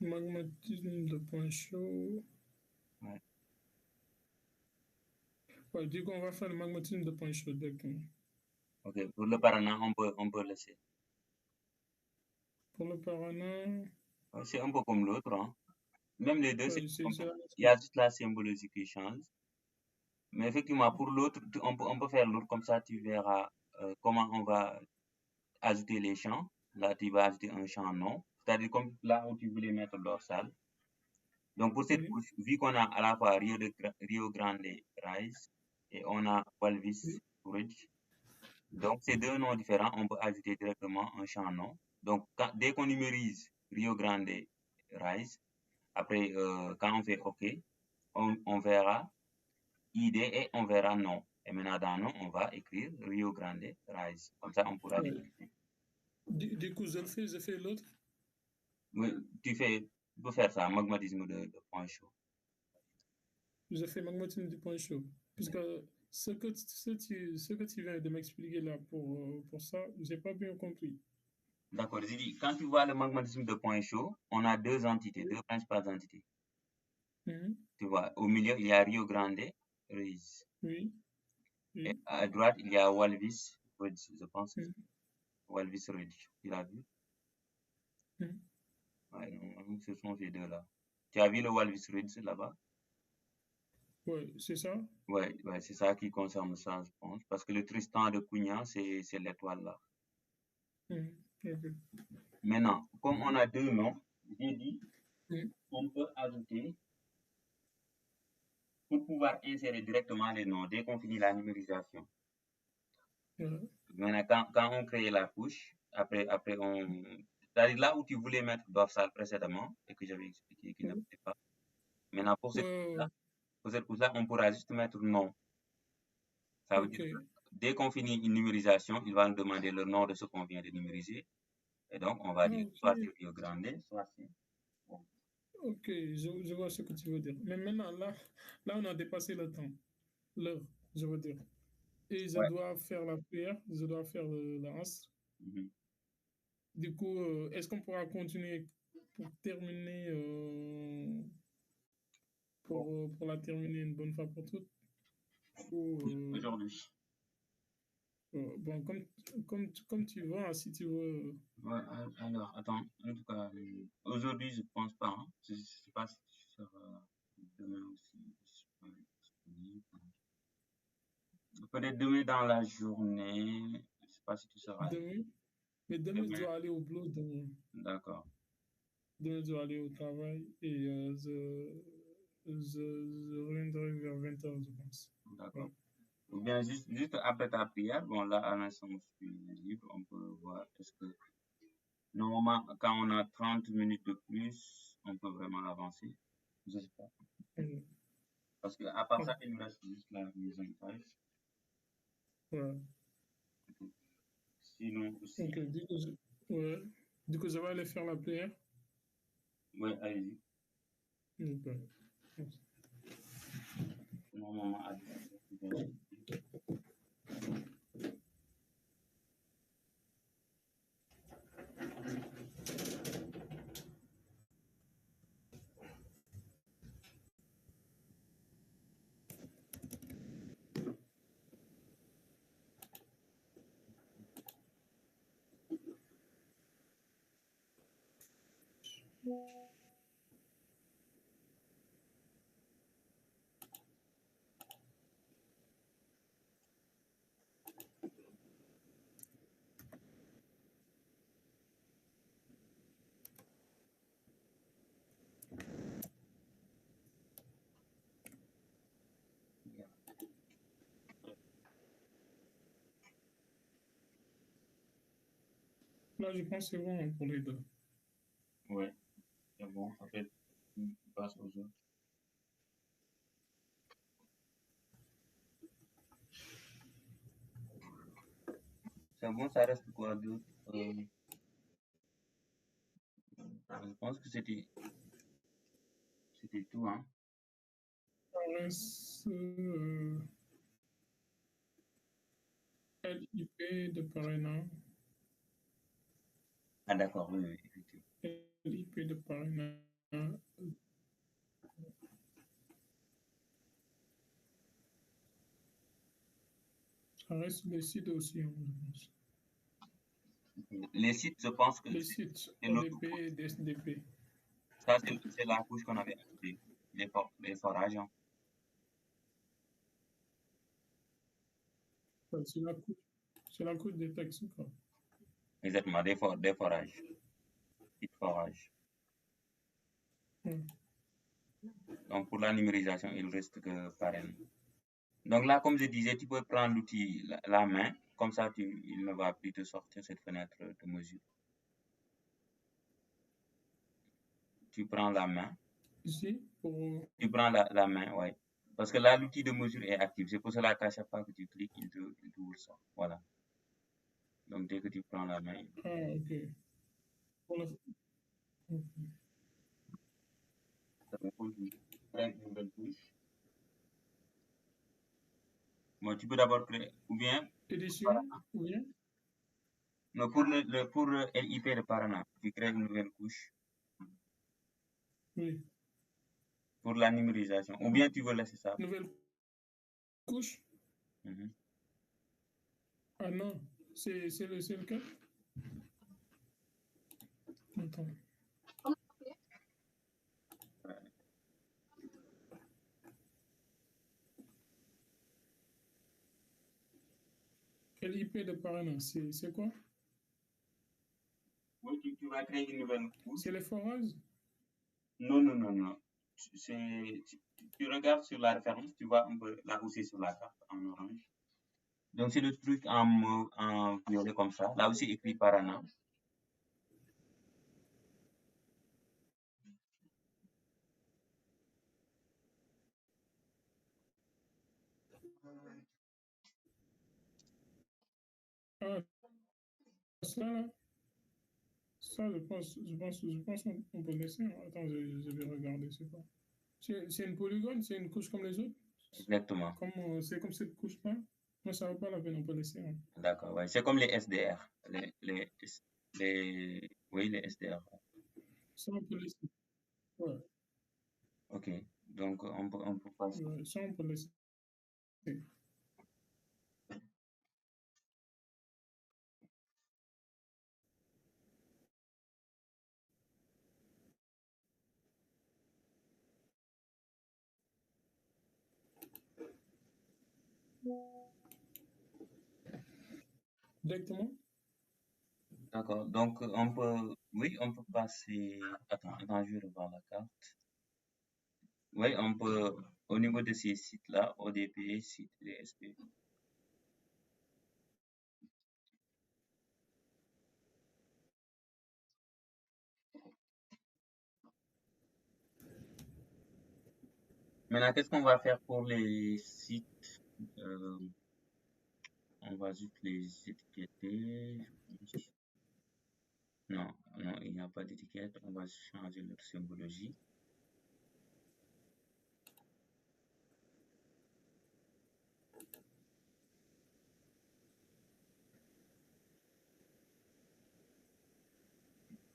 Magmatisme de point chaud. Ouais. Ouais, du coup, on va faire le magmatisme de point chaud directement. Ok, pour le Paraná, on peut laisser. Pour le Paraná. Ouais, c'est un peu comme l'autre, hein. Même les deux, Ouais, il y a juste la symbologie qui change. Mais effectivement, pour l'autre, on peut faire l'autre, comme ça tu verras comment on va ajouter les champs. Là, tu vas ajouter un champ non, c'est-à-dire comme là où tu voulais mettre dorsal. Donc, pour cette couche, vu qu'on a à la fois Rio Grande Rise et on a Walvis Ridge, donc ces deux noms différents, on peut ajouter directement un champ non. Donc, dès qu'on numérise Rio Grande Rise, après, quand on fait OK, on verra ID et on verra non. Et maintenant, dans non, on va écrire Rio Grande Rise. Comme ça, on pourra vérifier. Du coup, je fais l'autre. Oui, tu peux faire ça, magmatisme de point chaud. Je fais magmatisme de point chaud. Puisque ce que tu viens de m'expliquer là pour ça, je n'ai pas bien compris. D'accord. J'ai dit, quand tu vois le magnétisme de point chaud, on a deux entités, deux principales entités. Tu vois, au milieu, il y a Rio Grande Ruiz. Oui. Et à droite, il y a Walvis Ridge, je pense. Walvis Ridge, tu l'as vu? Ouais, ce sont ces deux-là. Tu as vu le Walvis Ridge là-bas? Oui, c'est ça? Ouais, c'est ça qui concerne ça, je pense. Parce que le Tristan de Cunha, c'est l'étoile là. Okay. Maintenant, comme on a deux noms, j'ai dit, on peut ajouter, pour pouvoir insérer directement les noms, dès qu'on finit la numérisation. Maintenant, quand on crée la couche, après on... C'est-à-dire là où tu voulais mettre dorsal précédemment, et que j'avais expliqué qu'il ne pouvait pas. Maintenant, pour cette couche-là, on pourra juste mettre nom. Ça veut dire que dès qu'on finit une numérisation, il va nous demander le nom de ce qu'on vient de numériser. Et donc, on va dire soit c'est Rio Grande, soit c'est... Bon. Ok, je vois ce que tu veux dire. Mais maintenant, là on a dépassé le temps. L'heure, je veux dire. Et je dois faire la prière, je dois faire la astre. Du coup, est-ce qu'on pourra continuer pour terminer, pour la terminer une bonne fois pour toutes? Aujourd'hui. Bon, comme tu veux, si tu veux. Ouais, alors, attends, en tout cas, aujourd'hui, je pense pas. Hein. Je sais pas si tu seras demain aussi disponible. Peut-être demain dans la journée, je sais pas si tu seras. Demain? Mais demain, je dois aller au boulot demain. D'accord. Demain, je dois aller au travail et je reviendrai vers 20h, je pense. D'accord. Ou bien juste après ta prière, bon là, à l'instant, je suis libre, on peut voir est-ce que normalement, quand on a 30 minutes de plus, on peut vraiment avancer. Je sais pas. Parce que à part ça, il nous reste juste la mise en page. Ouais. Sinon aussi. Ok, du coup, je vais aller faire la prière. Oui, allez-y. Okay. Normalement, à 17h. Là, je pense que c'est bon pour les deux. Oui, c'est bon. Après, on passe aux autres. C'est bon, ça reste quoi d'autre? Je pense que c'était tout, hein. Ça reste LIP de parrainage. Ah d'accord, oui, effectivement. LIP de parrainage. Ça reste les sites aussi, je pense. Les sites, je pense que les sites l'autre ODP et DSDP. Ça, c'est la couche qu'on avait ajoutée, les forages. Hein. C'est la couche des textes, quoi. Exactement, des forages. Sites forages. Donc, pour la numérisation, il reste que parrain. Donc là, comme je disais, tu peux prendre l'outil, la main, comme ça, il ne va plus te sortir cette fenêtre de mesure. Tu prends la main. Ici, pour... Tu prends la main, oui. Parce que là, l'outil de mesure est actif. C'est pour cela qu'à chaque fois que tu cliques, il t'ouvre ça. Voilà. Donc, dès que tu prends la main. Ah, ok. Voilà. Okay. Ça va continuer. Créer une nouvelle couche. Moi, tu peux d'abord créer, ou bien... Édition, ou bien? Non, pour le LIP de Paraná, tu crées une nouvelle couche Oui. pour la numérisation. Ou bien tu veux laisser ça? Nouvelle couche? Mhm. Ah non, c'est lequel? Attends. LIP de Paraná, c'est quoi? Oui, tu vas créer une nouvelle couche. C'est les forages? Non, non, non, non. Tu regardes sur la référence, tu vois un peu là aussi sur la carte en orange. Donc c'est le truc en violet comme ça. Là aussi écrit Paraná. Ah, ça là? Ça, je pense qu'on peut laisser. Attends, je vais regarder, c'est quoi. C'est une polygone, c'est une couche comme les autres? Exactement. C'est comme cette couche-là? Non, ça ne vaut pas la peine, on peut laisser. Hein. D'accord, ouais. C'est comme les SDR. Oui, les SDR. Ça, on peut laisser. Ouais, Ok, donc on peut passer. ouais, ça, on peut laisser. Directement? D'accord, donc oui, on peut passer. Attends, je vais revoir la carte. Oui, on peut, au niveau de ces sites-là, ODP, site DSP. Maintenant, qu'est-ce qu'on va faire pour les sites? Euh, on va juste les étiqueter. Non, non, il n'y a pas d'étiquette. On va changer notre symbologie.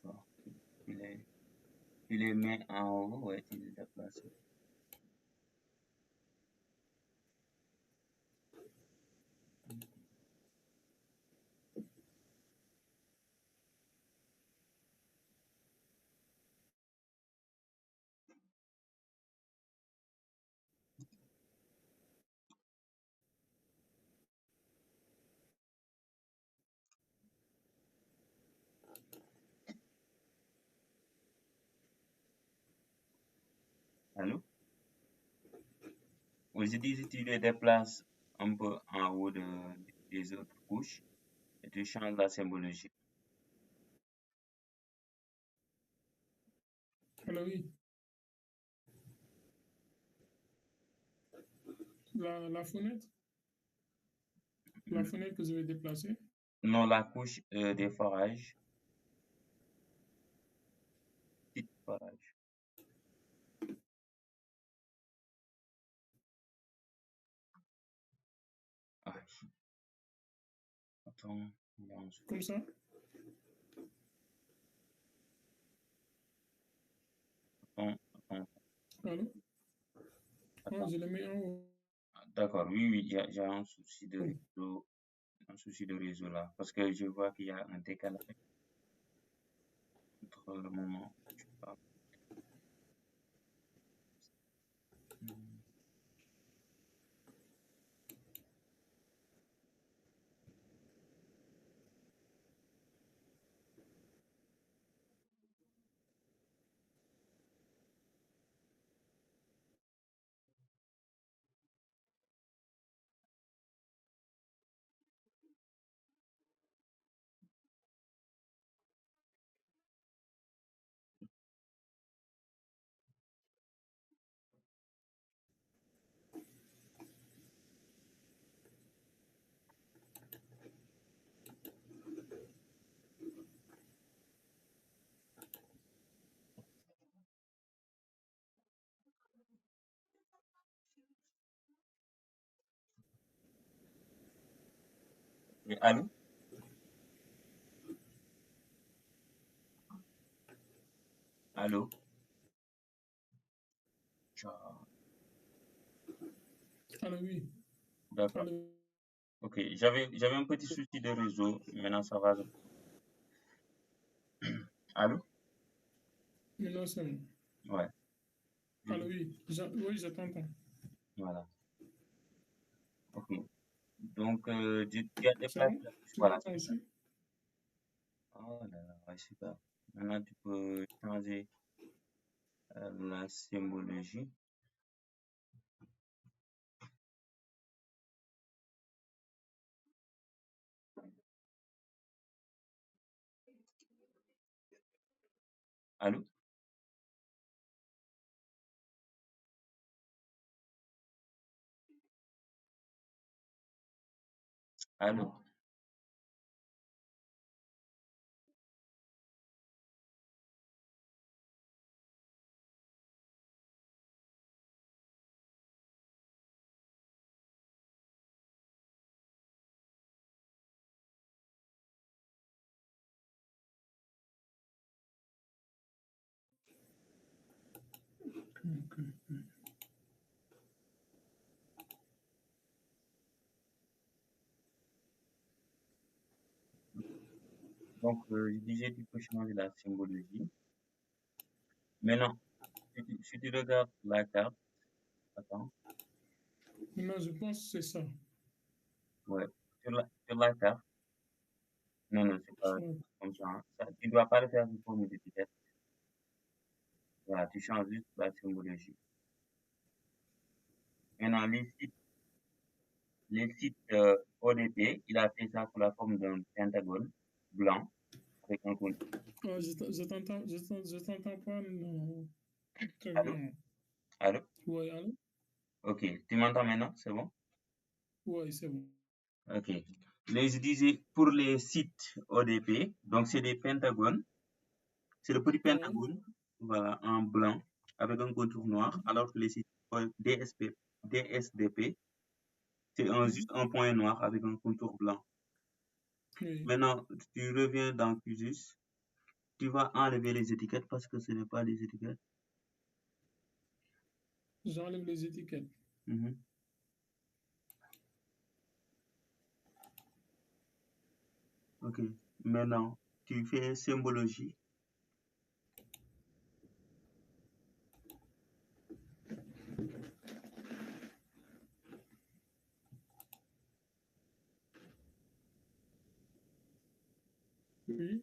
Bon, tu les mets en haut, ouais, tu les déplaces. Allô? Oui, je dis, si tu les déplaces un peu en haut des autres couches et tu changes la symbologie. Alors oui, la fenêtre? La fenêtre que je vais déplacer? Non, la couche des forages. Petite forage. Ah, attends, non, Comme ça? attends. Allô? Ah, je les mets en haut. D'accord, oui, oui, il y a un Oui. souci de réseau là, parce que je vois qu'il y a un décalage entre le moment où tu parles. Mhm. Et allô? Allô? Alors oui. D'accord. Alors, Ok, j'avais un petit souci de réseau. Maintenant, ça va. Allô? maintenant, c'est bon. Ouais. Alors oui, oui, je t'entends. Voilà. Ok. Donc, tu as des C'est places. bon? Tu Voilà, m'entends c'est ça. aussi? Oh là là, ouais, super. Maintenant, tu peux changer la symbologie. Allô? Allô? Ok. Donc, je disais, tu peux changer la symbologie. Maintenant, si tu regardes la carte, attends, Maintenant, je pense que c'est ça. ouais, sur la carte, non, non, c'est pas Sur comme ça, hein. Tu dois pas le faire sous forme d'étiquette. Voilà, tu changes juste la symbologie. Maintenant, les sites ODP, il a fait ça sous la forme d'un pentagone blanc avec un contour. Ah, je t'entends pas non, très Allô? bien. Allô? Oui, allô? Ok, tu m'entends maintenant? C'est bon? Oui, c'est bon. Ok. Mais je disais, pour les sites ODP, donc c'est des pentagones, c'est le petit Oui. pentagone, voilà, en blanc, avec un contour noir, alors que les sites DSDP, c'est juste un point noir avec un contour blanc. Oui. Maintenant, tu reviens dans QGIS, tu vas enlever les étiquettes parce que ce n'est pas des étiquettes. J'enlève les étiquettes. Mhm. Ok. Maintenant, tu fais symbologie. Oui.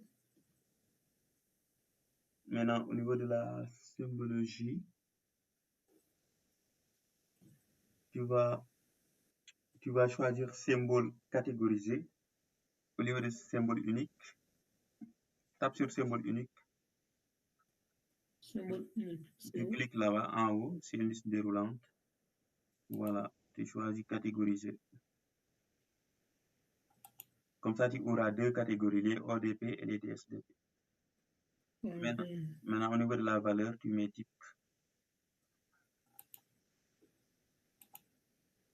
Maintenant, au niveau de la symbologie, tu vas, tu vas choisir symbole catégorisé au niveau de symbole unique. Tape sur symbole unique. Symbole unique. C'est Tu où? cliques là-bas en haut, c'est une liste déroulante. Voilà, tu choisis catégorisé. Comme ça, tu auras deux catégories, les ODP et les DSDP. Ok. Maintenant, au niveau de la valeur, tu mets type.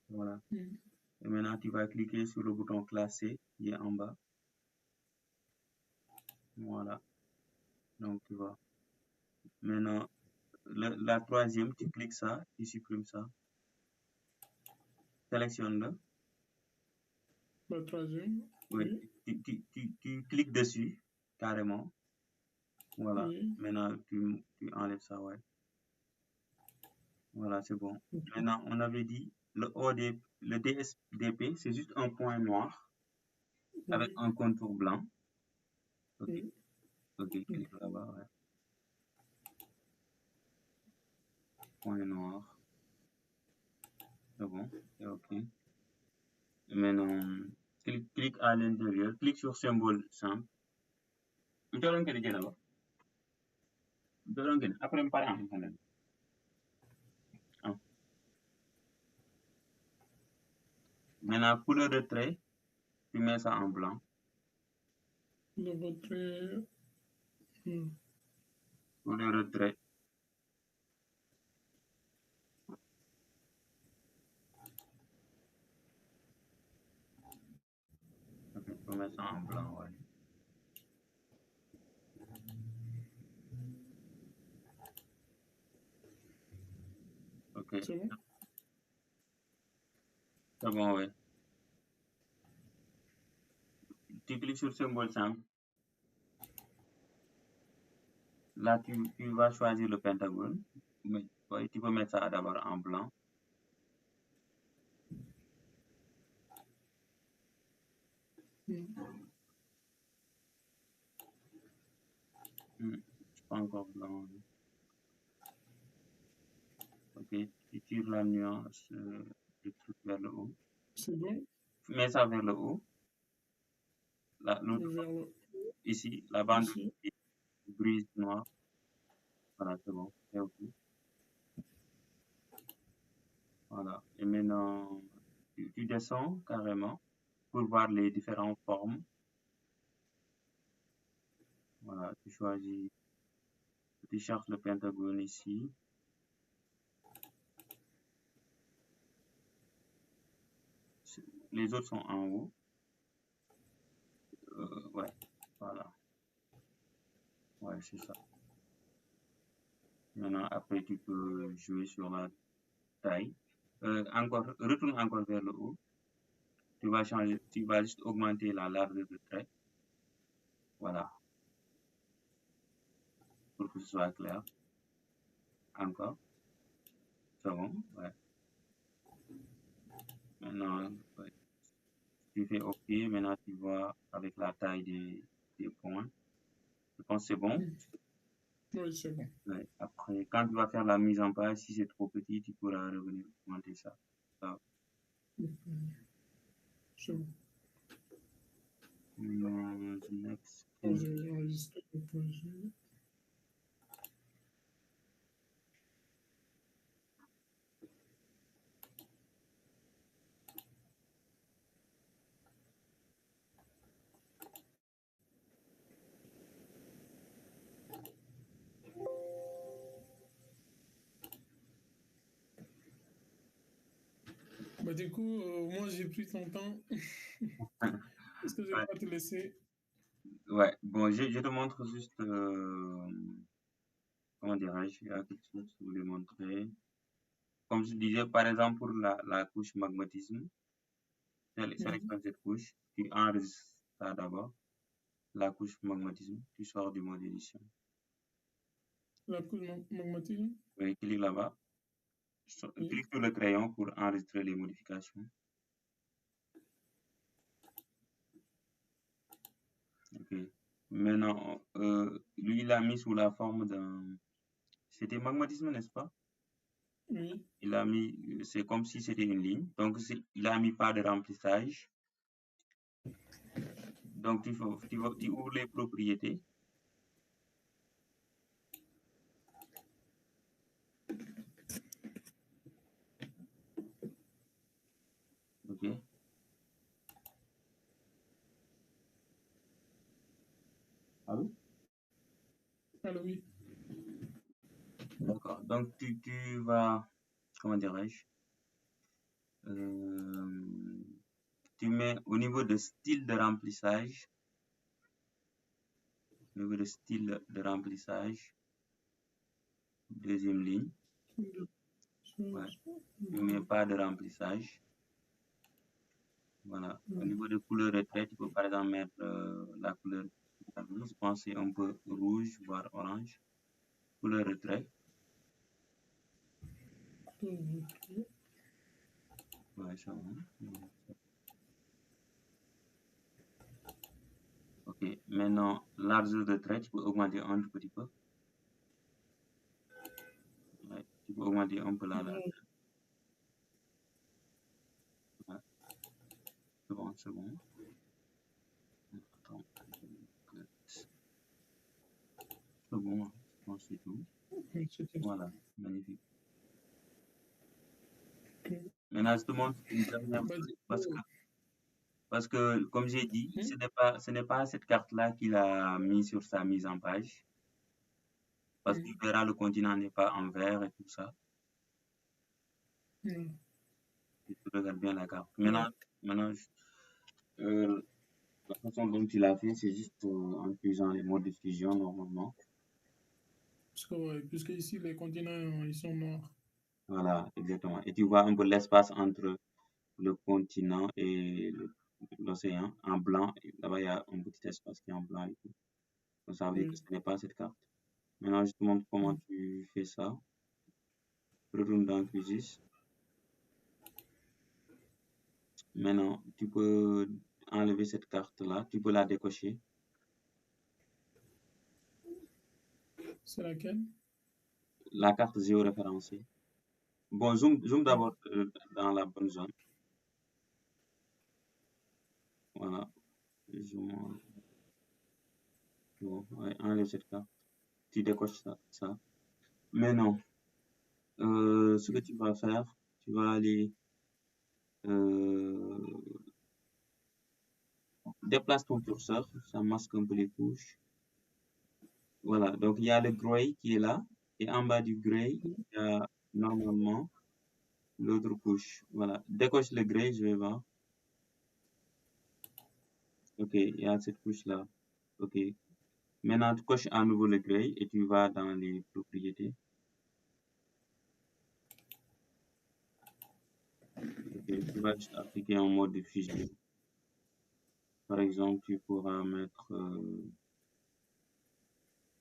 Voilà. Et maintenant, tu vas cliquer sur le bouton classer qui est en bas. Voilà. Donc, tu vois. Maintenant, la troisième, tu cliques ça, tu supprimes ça. Sélectionne-le. La troisième. Oui, Oui. tu cliques dessus, carrément. Voilà. Oui. Maintenant, tu enlèves ça, ouais. Voilà, c'est bon. Ok. Maintenant, on avait dit le DSDP, c'est juste un point noir avec Oui. un contour blanc. Ok, Oui. ok, clique là-bas, ouais. Point noir. C'est bon, c'est ok. Maintenant, clique à l'intérieur, clique sur symbole simple. Après, ah. Maintenant, couleur de trait, tu mets ça en blanc. Le retrait. Couleur de trait. Ok, tu mets ça en blanc, ouais. Ok. C'est bon? C'est bon, ouais. Tu cliques sur le symbole simple. Là, tu vas choisir le pentagone. Mais, ouais, tu peux mettre ça d'abord en blanc. C'est pas encore blanc. Ok, tu tires la nuance, le truc vers le haut. C'est bon? Mets ça vers le haut. L'autre, Vers le... ici, la bande Ici. grise noire. Voilà, c'est bon. C'est ok. Voilà. Et maintenant, tu descends carrément pour voir les différentes formes. Voilà, tu choisis, tu cherches le pentagone ici. Les autres sont en haut. Ouais, voilà. Ouais, c'est ça. Maintenant, après, tu peux jouer sur la taille. Encore, retourne encore vers le haut. Tu vas changer, tu vas juste augmenter la largeur de trait. Voilà. Pour que ce soit clair. Encore. C'est bon, ouais. Maintenant, ouais. Tu fais OK. Maintenant, tu vois avec la taille des points. Je pense que c'est bon. Oui, c'est bon. Ouais. Après, quand tu vas faire la mise en page, si c'est trop petit, tu pourras revenir augmenter ça. C'est bon. Next. J'ai enregistré le projet. Bah, du coup, moi, j'ai pris ton temps. Est-ce que je vais pas te laisser? Ouais, bon, je te montre juste, comment dirais-je, il y a quelque chose que je voulais montrer. Comme je disais, par exemple, pour la couche magmatisme, sélectionne cette couche, tu enregistres ça d'abord, la couche magmatisme, tu sors du mode édition. La couche magmatisme? Oui, clique là-bas, clique sur le crayon pour enregistrer les modifications. Ok. Maintenant, lui, il l'a mis sous la forme d'un... C'était magmatisme, n'est-ce pas? Oui. Il a mis, c'est comme si c'était une ligne. Donc, il a mis pas de remplissage. Donc, tu ouvres les propriétés. Ok. Allô? Allô, oui. D'accord. Donc, tu vas, comment dirais-je, tu mets au niveau de style de remplissage, deuxième ligne. Ouais. Tu mets pas de remplissage. Voilà. Au niveau de couleur de trait, tu peux par exemple mettre la couleur, je pense que c'est un peu rouge, voire orange. Couleur de trait. Ouais, ça va. Ok. Maintenant, largeur de trait, tu peux augmenter un tout petit peu. Ouais. Tu peux augmenter un peu la largeur. Ouais. C'est bon, c'est bon. Attends. C'est bon, je pense que c'est tout. Voilà, magnifique. Maintenant, je te montre une dernière chose, parce que, comme j'ai dit, ce n'est pas cette carte-là qu'il a mis sur sa mise en page. Parce que tu verras, le continent n'est pas en vert et tout ça. Tu regardes bien la carte. Maintenant, la façon dont tu l'as fait, c'est juste en utilisant les modes de fusion normalement. Parce que, ouais, puisque ici, les continents, ils sont noirs. Voilà, exactement. Et tu vois un peu l'espace entre le continent et l'océan en blanc. Là-bas, il y a un petit espace qui est en blanc et tout. Donc, ça veut dire que Oui. ce n'est pas cette carte. Maintenant, je te montre comment tu fais ça. Retourne dans QGIS. Maintenant, tu peux enlever cette carte-là. Tu peux la décocher. C'est laquelle? La carte géoréférencée. Bon, zoom d'abord dans la bonne zone. Voilà. Zoom. Bon, ouais, enlève cette carte. Tu décoches ça. Maintenant, ce que tu vas faire, tu vas aller déplace ton curseur, ça masque un peu les couches. Voilà, donc il y a le gray qui est là, et en bas du gray, il y a normalement l'autre couche. Voilà, décoche le gray, je vais voir. Ok, il y a cette couche-là. Ok, maintenant tu coches à nouveau le gray et tu vas dans les propriétés. Ok, tu vas juste appliquer un mode de fusion. Par exemple, tu pourras mettre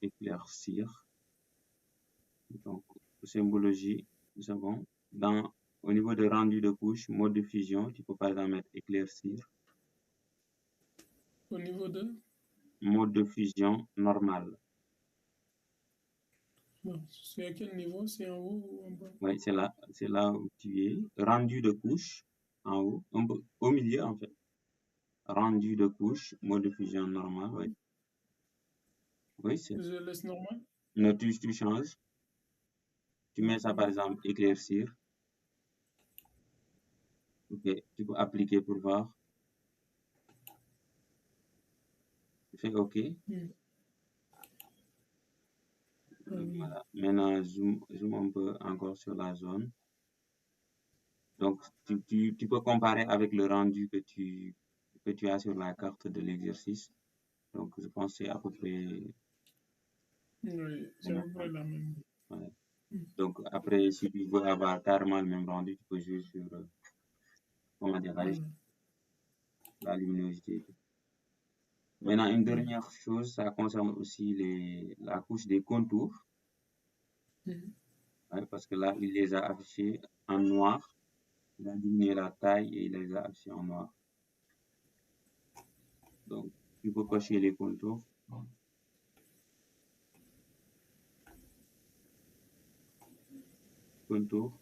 éclaircir. Donc, symbologie, c'est bon. Au niveau de rendu de couche, mode de fusion, tu peux par exemple mettre éclaircir. Au niveau de? Mode de fusion normal. Bon, c'est à quel niveau? C'est en haut ou en bas? Oui, c'est là où tu es. Rendu de couche, en haut, un peu, au milieu en fait. Rendu de couche, mode de fusion normal, oui. Oui, c'est. Je laisse normal? Ne tu changes. Tu mets ça par exemple éclaircir. Ok, tu peux appliquer pour voir. Tu fais OK. Voilà. Maintenant, zoom un peu encore sur la zone. Donc, tu peux comparer avec le rendu que tu as sur la carte de l'exercice. Donc, je pense que c'est à peu près. Oui, c'est à peu près la même. Ouais. Donc, après, si tu veux avoir carrément le même rendu, tu peux jouer sur, comment dirais-je, la luminosité. Maintenant, une dernière chose, ça concerne aussi la couche des contours. Ouais, parce que là, il les a affichés en noir. Il a diminué la taille et il les a affichés en noir. Donc, tu peux cocher les contours. Contours.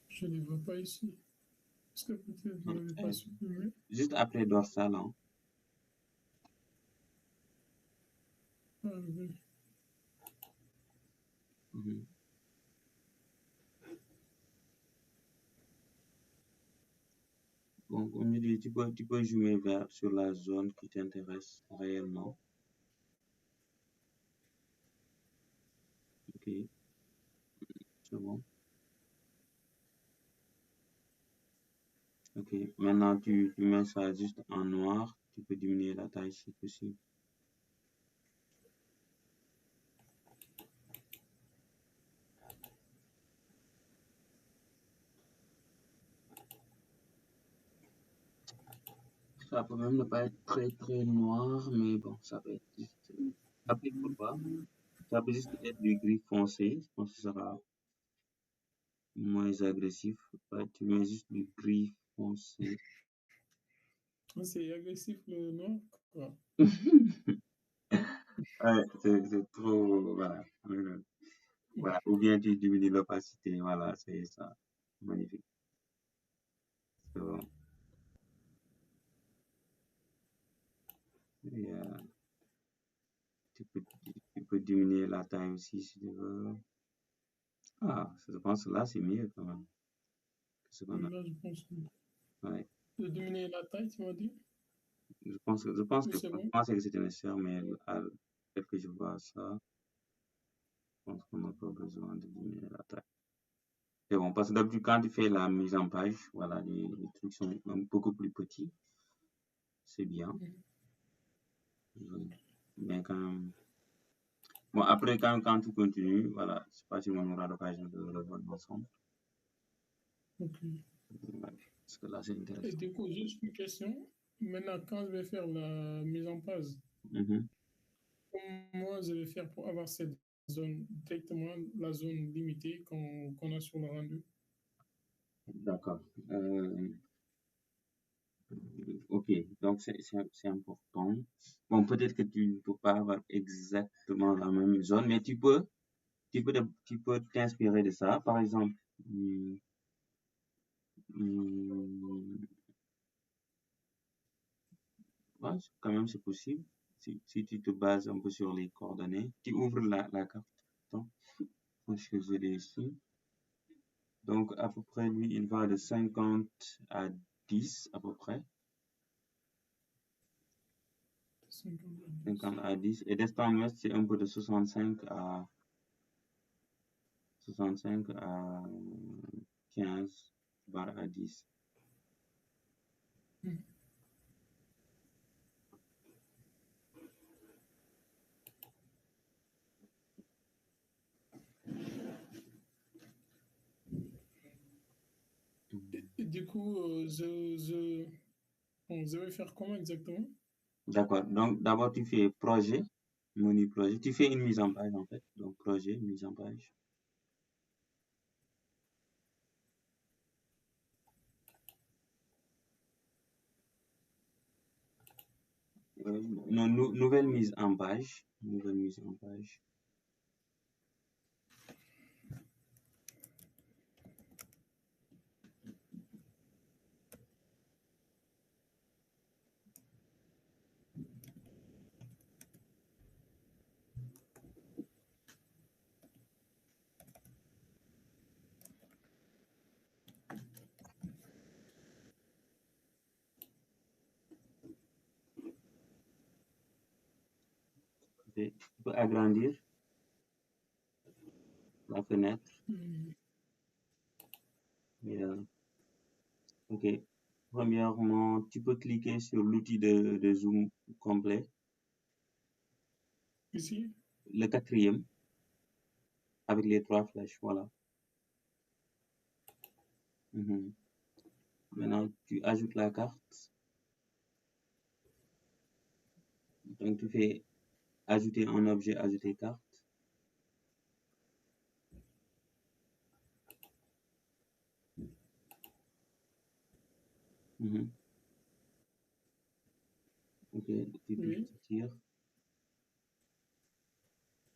Je ne les vois pas ici. Est-ce que peut-être vous n'avez pas supprimé? Juste après dorsal. Hein. Ah, oui. Donc, au milieu, tu peux zoomer sur la zone qui t'intéresse réellement. Ok. C'est bon. Ok. Maintenant, tu mets ça juste en noir. Tu peux diminuer la taille si possible. Ça peut même ne pas être très très noir, mais bon, ça peut être juste. Après, pour voir. Ça peut juste être du gris foncé. Je pense que ça sera moins agressif. Ouais, tu mets juste du gris foncé. C'est agressif le noir, quoi. Ouais, c'est trop. Voilà. Voilà. Ou bien tu diminues l'opacité. Voilà, c'est ça. Magnifique. So, et, tu peux diminuer la taille aussi si tu veux. Ah, je pense que là, c'est mieux quand même. Que ce qu'on a. Là, je pense que. Ouais. De diminuer la taille, tu m'as dit? Je pense que C'est bon? c'était nécessaire, mais peut-être que je vois ça. Je pense qu'on n'a pas besoin de diminuer la taille. C'est bon, parce que d'habitude, quand tu fais la mise en page, voilà, les trucs sont beaucoup plus petits. C'est bien. Mais quand même. Bon, après, quand tu continues, voilà, je ne sais pas si on aura l'occasion de le voir ensemble. Ok. Parce que là, c'est intéressant. Et du coup, juste une question. Maintenant, quand je vais faire la mise en page, comment je vais faire pour avoir cette zone, directement la zone limitée qu'on a sur le rendu? D'accord. Ok, donc c'est important. Bon, peut-être que tu ne peux pas avoir exactement la même zone, mais tu peux t'inspirer de ça. Par exemple, ouais, quand même, c'est possible. Si tu te bases un peu sur les coordonnées, tu ouvres la carte. Attends, je je l'ai ici. Donc, à peu près, lui, il va de 50 à 10, à peu près. 50 à 10. Et d'est en ouest, c'est un peu de 65 à 15, barre à 10. Et du coup, bon, je vais faire comment exactement? D'accord. Donc, d'abord, tu fais projet, menu projet. Tu fais une mise en page, en fait. Donc, projet, mise en page. Non, nouvelle mise en page. Nouvelle mise en page. Tu peux agrandir la fenêtre. Ok. Premièrement, tu peux cliquer sur l'outil de zoom complet. Ici? Le quatrième, avec les 3 flèches, voilà. Maintenant, tu ajoutes la carte. Donc, tu fais ajouter un objet, ajouter carte. Ok, tu tires.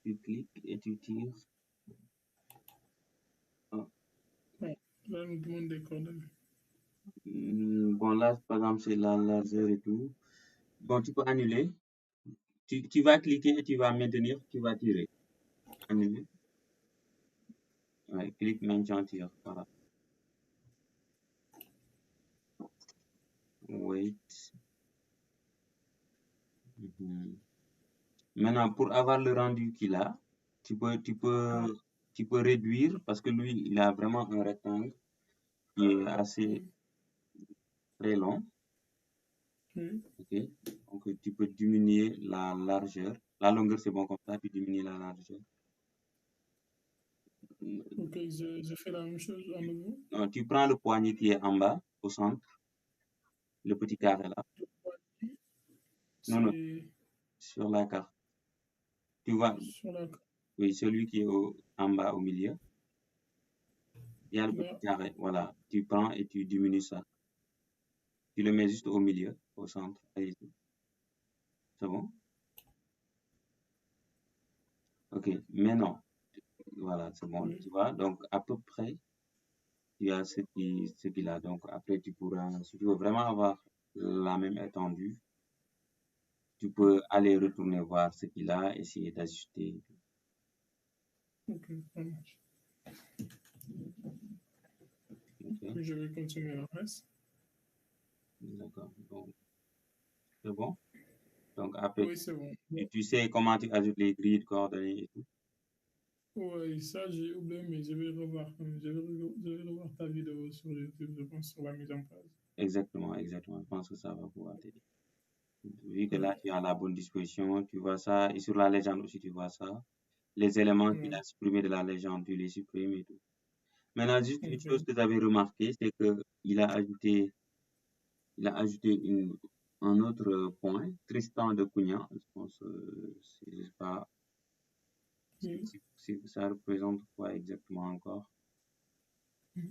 Tu cliques et tu tires. Ah. Bon, là, on me demande des coordonnées. Bon, là, par exemple, c'est la largeur et tout. Bon, tu peux annuler. Tu vas cliquer et tu vas maintenir, tu vas tirer. Annuler. Ouais, clique, maintien, tire. Voilà. Wait. Maintenant, pour avoir le rendu qu'il a, tu peux réduire parce que lui, il a vraiment un rectangle qui est assez très long. Ok, donc tu peux diminuer la largeur. La longueur, c'est bon comme ça, puis diminuer la largeur. Ok, je fais la même chose à nouveau. Non, tu prends le poignet qui est en bas, au centre, le petit carré là. Non, sur la carte. Tu vois, sur la carte. oui, celui qui est en bas au milieu. Il y a le petit carré, voilà. Tu prends et tu diminues ça. Tu le mets juste au milieu, au centre. C'est bon? Ok, maintenant, voilà, c'est bon, tu vois. Donc, à peu près, il y a ce qu'il a. Donc, après, tu pourras, si tu veux vraiment avoir la même étendue, tu peux aller retourner voir ce qu'il a, essayer d'ajuster. Ok, ça marche. Okay. Je vais continuer le reste. D'accord. Donc, c'est bon? Donc, après, oui, c'est bon. Tu sais comment tu ajoutes les grilles de coordonnées et tout? Oui, ça, j'ai oublié, mais je vais revoir. Je vais revoir ta vidéo sur YouTube, je pense, sur la mise en page. Exactement, exactement. Je pense que ça va pouvoir t'aider. Vu que là, tu es à la bonne disposition, tu vois ça. Et sur la légende aussi, tu vois ça. les éléments qu'il a supprimés de la légende, tu les supprimes et tout. Maintenant, juste une chose que j'avais remarqué, c'est qu'il a ajouté un autre point, Tristan de Cunha. Je pense, je sais pas, si ça représente quoi exactement encore. Je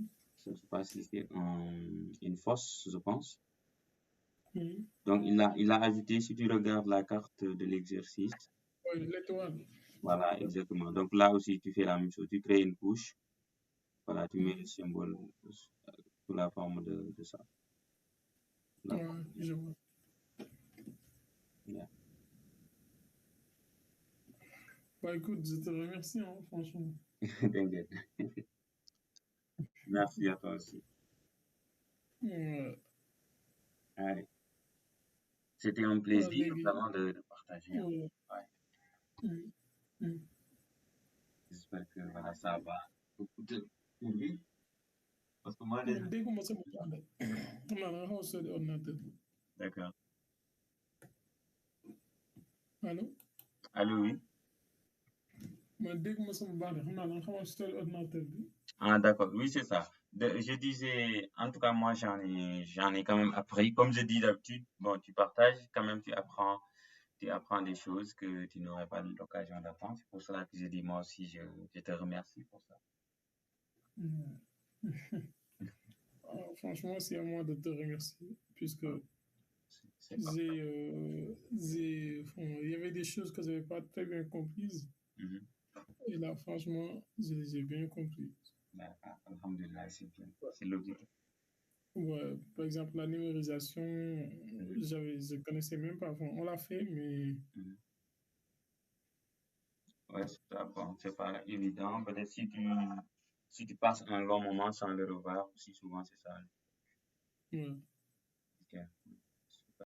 ne sais pas si c'est une fosse, je pense. Donc, il a ajouté, si tu regardes la carte de l'exercice. Oui, l'étoile. Voilà, exactement. Donc, là aussi, tu fais la même chose. Tu crées une couche. Voilà, tu mets le symbole sous la forme de ça. Ouais, je vois. Yeah. Bah écoute, je te remercie, hein, franchement. T'inquiète. Merci à toi aussi. Ouais. Allez. C'était un plaisir vraiment de partager. Ouais. J'espère que voilà, ça va beaucoup de servir. Parce que moi, déjà. dégguma sama baat de xam naa da nga xaw a sori ordinateur bi. D'accord. Allô? Allô, oui. Man dégguma sama baat de xam naa da nga xaw a sori ordinateur bi. Ah, d'accord. Oui, c'est ça. Je disais, en tout cas, moi, j'en ai quand même appris. Comme je dis d'habitude, bon, tu partages, quand même, tu apprends des choses que tu n'aurais pas l'occasion d'apprendre. C'est pour cela que je dis, moi aussi, je te remercie pour ça. Franchement, c'est à moi de te remercier, puisque il y avait des choses que je n'avais pas très bien comprises. Et là, franchement, je les ai bien comprises. Alhamdulillah, c'est bien. C'est l'objectif. Ouais, par exemple, la numérisation, je ne connaissais même pas. Enfin, on l'a fait, mais. Ouais, c'est pas évident. Peut-être si tu passes un long moment sans le revoir, aussi souvent, c'est ça. Ouais.